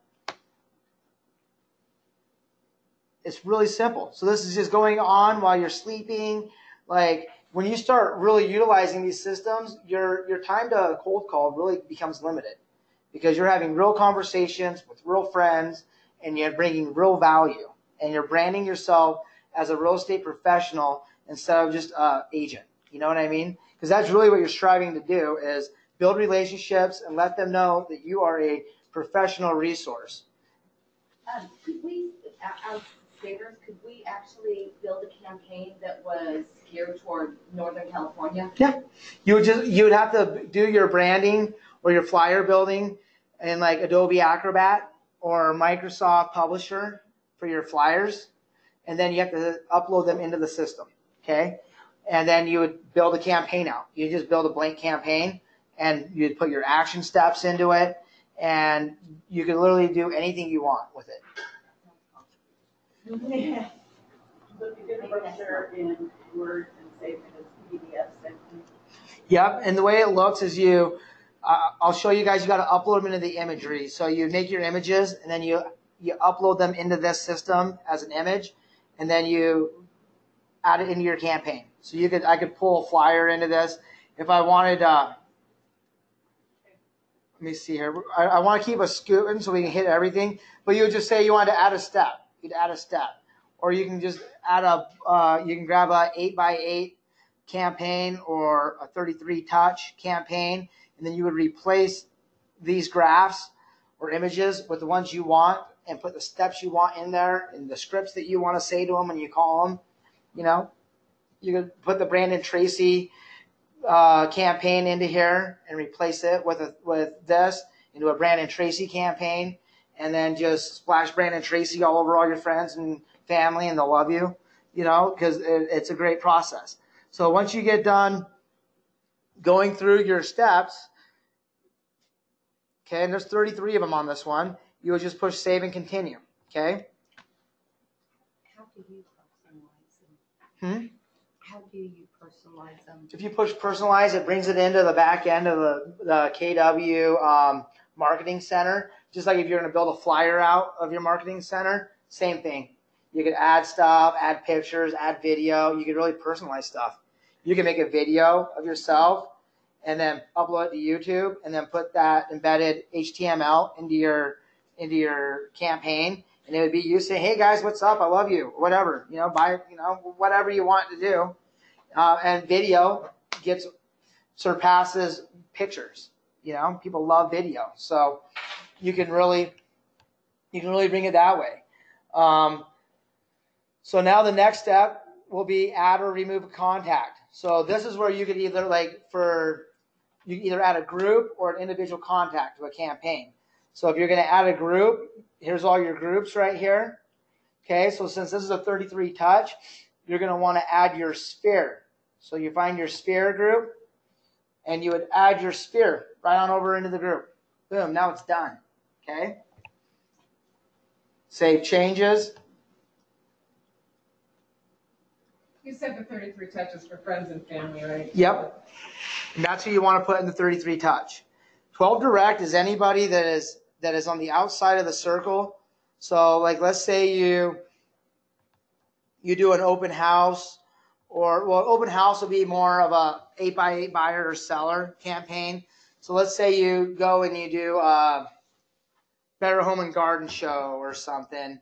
It's really simple. So this is just going on while you're sleeping. Like when you start really utilizing these systems, your time to cold call really becomes limited because you're having real conversations with real friends and you're bringing real value and you're branding yourself as a real estate professional instead of just an agent. You know what I mean? Because that's really what you're striving to do is build relationships and let them know that you are a professional resource. Could we, as savers, could we actually build a campaign that was geared toward Northern California? Yeah. You would have to do your branding or your flyer building in like Adobe Acrobat or Microsoft Publisher for your flyers. And then you have to upload them into the system. Okay. And then you would build a campaign out. You just build a blank campaign and you'd put your action steps into it and you could literally do anything you want with it. Yeah. So if you get a brochure in Word and save it as PDF, Yep, and the way it looks is I'll show you guys, you got to upload them into the imagery. So you make your images and then you upload them into this system as an image and then you add it into your campaign. So I could pull a flyer into this if I wanted. Let me see here. I want to keep us scooting so we can hit everything. But you would just say you wanted to add a step. You'd add a step, or you can just add you can grab a 8x8 campaign or a 33 touch campaign, and then you would replace these graphs or images with the ones you want and put the steps you want in there and the scripts that you want to say to them when you call them. You know. You could put the Brandon Tracy campaign into here and replace it with this into a Brandon Tracy campaign, and then just splash Brandon Tracy all over all your friends and family, and they'll love you, you know, because it's a great process. So once you get done going through your steps, okay, and there's 33 of them on this one, you would just push save and continue, okay? How do you personalize them? How do you personalize them? If you push personalize, it brings it into the back end of the KW marketing center. Just like if you're going to build a flyer out of your marketing center, same thing. You could add stuff, add pictures, add video. You could really personalize stuff. You can make a video of yourself and then upload it to YouTube and then put that embedded HTML into your campaign. And it would be you saying, hey guys, what's up? I love you, whatever, whatever you want to do. And video surpasses pictures. People love video. So you can really bring it that way. So now the next step will be add or remove a contact. So this is where you could either add a group or an individual contact to a campaign. So if you're going to add a group, here's all your groups right here. Okay, so since this is a 33 touch, you're going to want to add your sphere. So you find your sphere group, and you would add your sphere right on over into the group. Boom, now it's done. Okay. Save changes. You said the 33 touches for friends and family, right? Yep. And that's who you want to put in the 33 touch. 12 direct is anybody that is on the outside of the circle. So like let's say you do an open house, open house will be more of a 8x8 buyer or seller campaign. So let's say you go and you do a Better Home and Garden show or something,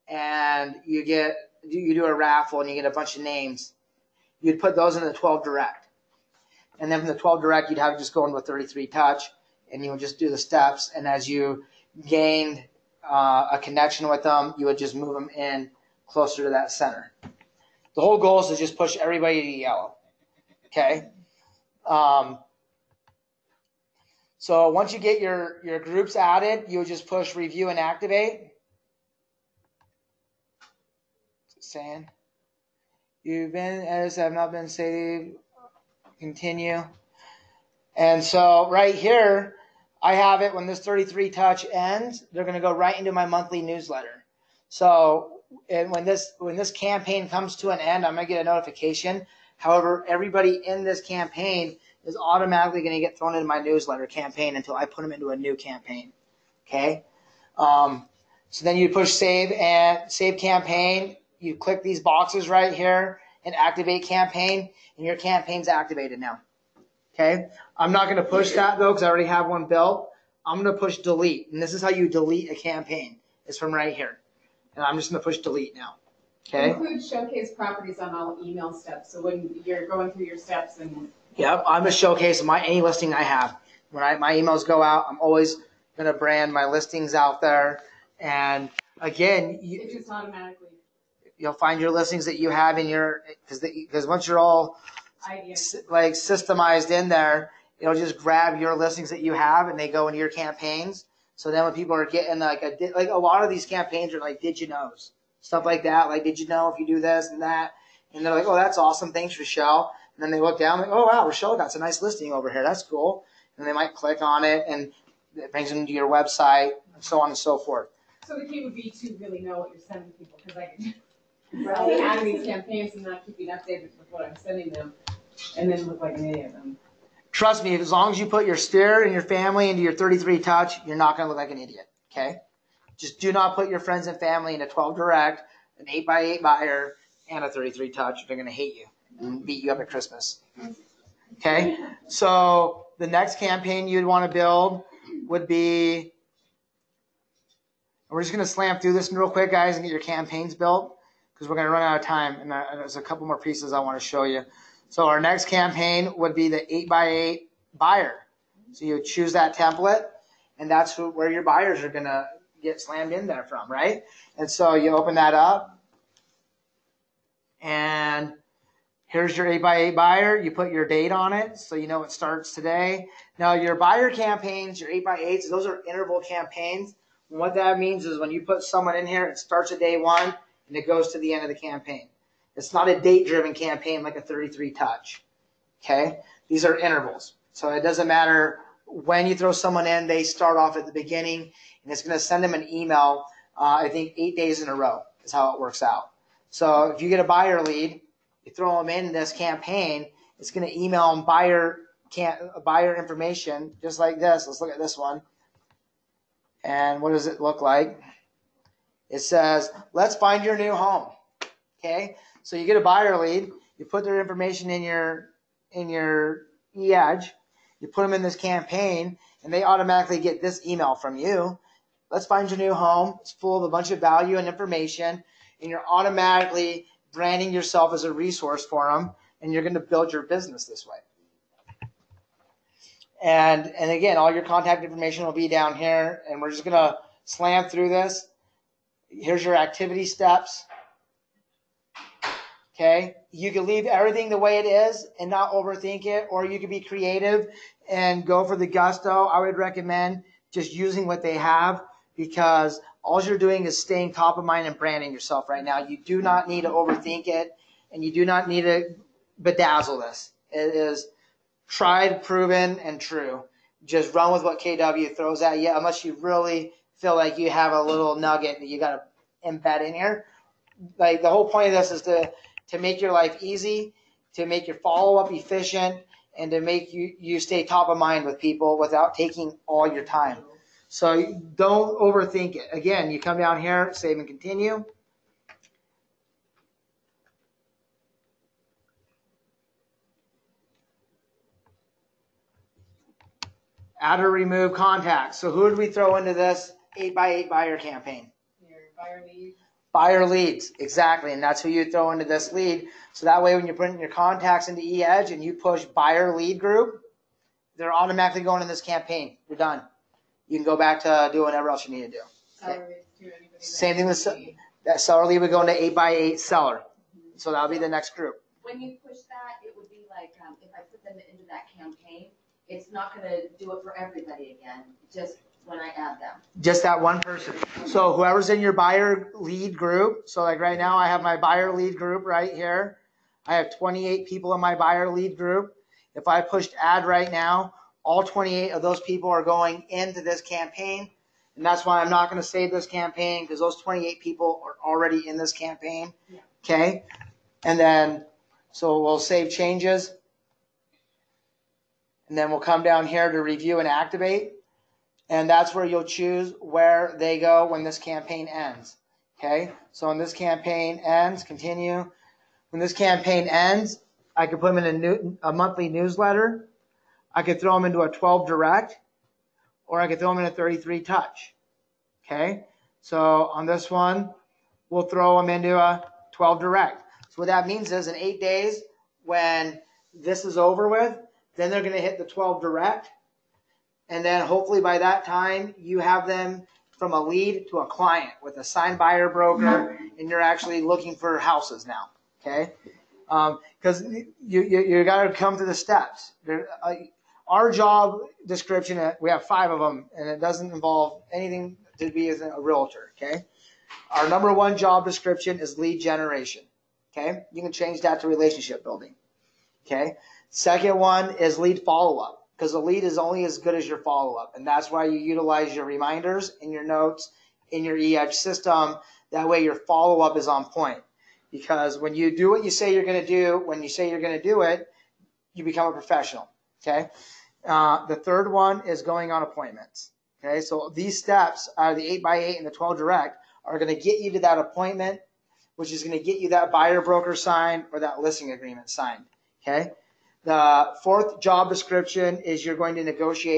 and you do a raffle and you get a bunch of names. You'd put those in the 12 direct. And then from the 12 direct, you'd have it just go into a 33 touch, and you would just do the steps. And as you gained a connection with them, you would just move them in closer to that center. The whole goal is to just push everybody to yellow. Okay? So once you get your groups added, you would just push review and activate. What's it saying? Have not been saved. Continue. And so right here, I have it when this 33 touch ends, they're going to go right into my monthly newsletter. So and when this campaign comes to an end, I'm going to get a notification. However, everybody in this campaign is automatically going to get thrown into my newsletter campaign until I put them into a new campaign. Okay. So then you push save and save campaign. You click these boxes right here and activate campaign, and your campaign's activated now. Okay. I'm not going to push that though because I already have one built. I'm going to push delete, and this is how you delete a campaign. It's from right here, and I'm just going to push delete now. Okay. Include showcase properties on all email steps. So when you're going through your steps and yep, I'm going to showcase any listing I have. When my emails go out, I'm always going to brand my listings out there. And again, it just automatically. You'll find your listings that you have in your, because once you're all like systemized in there, it'll just grab your listings that you have and they go into your campaigns. So then when people are getting like a lot of these campaigns are like, did you knows? Stuff like that. Like, did you know if you do this and that? And they're like, oh, that's awesome. Thanks, Rochelle. And then they look down like, oh, wow, Rochelle got a nice listing over here. That's cool. And they might click on it and it brings them to your website and so on and so forth. So the key would be to really know what you're sending people, because I can really add these campaigns and not keeping updated with what I'm sending them and then look like an idiot them. Trust me, as long as you put your sphere and your family into your 33 touch, you're not going to look like an idiot, okay? Just do not put your friends and family in a 12 direct, an 8x8 buyer, and a 33 touch. They're going to hate you and beat you up at Christmas. Okay? So the next campaign you'd want to build would be, we're just going to slam through this real quick, guys, and get your campaigns built because we're going to run out of time, and there's a couple more pieces I want to show you. So our next campaign would be the 8x8 buyer. So you choose that template, and that's where your buyers are going to get slammed in there from, right? And so you open that up, and here's your 8x8 buyer. You put your date on it so you know it starts today. Now your buyer campaigns, your 8x8s, those are interval campaigns. And what that means is when you put someone in here, it starts at day one and it goes to the end of the campaign. It's not a date-driven campaign like a 33 touch. Okay? These are intervals. So it doesn't matter when you throw someone in, they start off at the beginning, and it's going to send them an email, I think 8 days in a row is how it works out. So if you get a buyer lead, you throw them in this campaign, it's going to email them buyer information just like this. Let's look at this one. And what does it look like? It says, let's find your new home. Okay, so you get a buyer lead, you put their information in your eEdge, you put them in this campaign, and they automatically get this email from you. Let's find your new home. It's full of a bunch of value and information, and you're automatically branding yourself as a resource for them, and you're going to build your business this way. And again, all your contact information will be down here, and we're just going to slam through this. Here's your activity steps. Okay, you can leave everything the way it is and not overthink it, or you can be creative and go for the gusto. I would recommend just using what they have, because all you're doing is staying top of mind and branding yourself right now. You do not need to overthink it, and you do not need to bedazzle this. It is tried, proven, and true. Just run with what KW throws at you, unless you really feel like you have a little nugget that you got to embed in here. Like, the whole point of this is to make your life easy, to make your follow-up efficient, and to make you stay top of mind with people without taking all your time. So don't overthink it. Again, you come down here, save and continue. Add or remove contacts. So who did we throw into this 8x8 buyer campaign? Your buyer leads. Buyer leads, exactly, and that's who you throw into this lead. So that way when you're putting your contacts into eEdge and you push buyer lead group, they're automatically going in this campaign. You're done. You can go back to doing whatever else you need to do. Seller leads to anybody that Same thing with needs. that seller lead would go into 8x8 seller. So that'll be the next group. When you push that, it would be like, if I put them into that campaign, it's not gonna do it for everybody again, just when I add them. Just that one person. So whoever's in your buyer lead group, so like right now I have my buyer lead group right here. I have 28 people in my buyer lead group. If I pushed add right now, all 28 of those people are going into this campaign. And that's why I'm not going to save this campaign, because those 28 people are already in this campaign. Yeah. Okay. And then, so we'll save changes. And then we'll come down here to review and activate. And that's where you'll choose where they go when this campaign ends. Okay. So when this campaign ends, continue. When this campaign ends, I could put them in a monthly newsletter. I could throw them into a 12 direct, or I could throw them in a 33 touch. Okay. So on this one, we'll throw them into a 12 direct. So what that means is in 8 days, when this is over with, then they're going to hit the 12 direct. And then hopefully by that time, you have them from a lead to a client with a signed buyer broker, and you're actually looking for houses now. Okay. Because you got to come through the steps. Our job description, we have 5 of them, and it doesn't involve anything to be as a realtor. Okay. Our number 1 job description is lead generation. Okay. You can change that to relationship building. Okay. Second one is lead follow-up, because a lead is only as good as your follow-up. And that's why you utilize your reminders and your notes in your eEdge system. That way your follow-up is on point. Because when you do what you say you're going to do, when you say you're going to do it, you become a professional. Okay. The third one is going on appointments. Okay. So these steps are the 8x8 and the 12 direct are going to get you to that appointment, which is going to get you that buyer broker signed or that listing agreement signed. Okay. The fourth job description is you're going to negotiate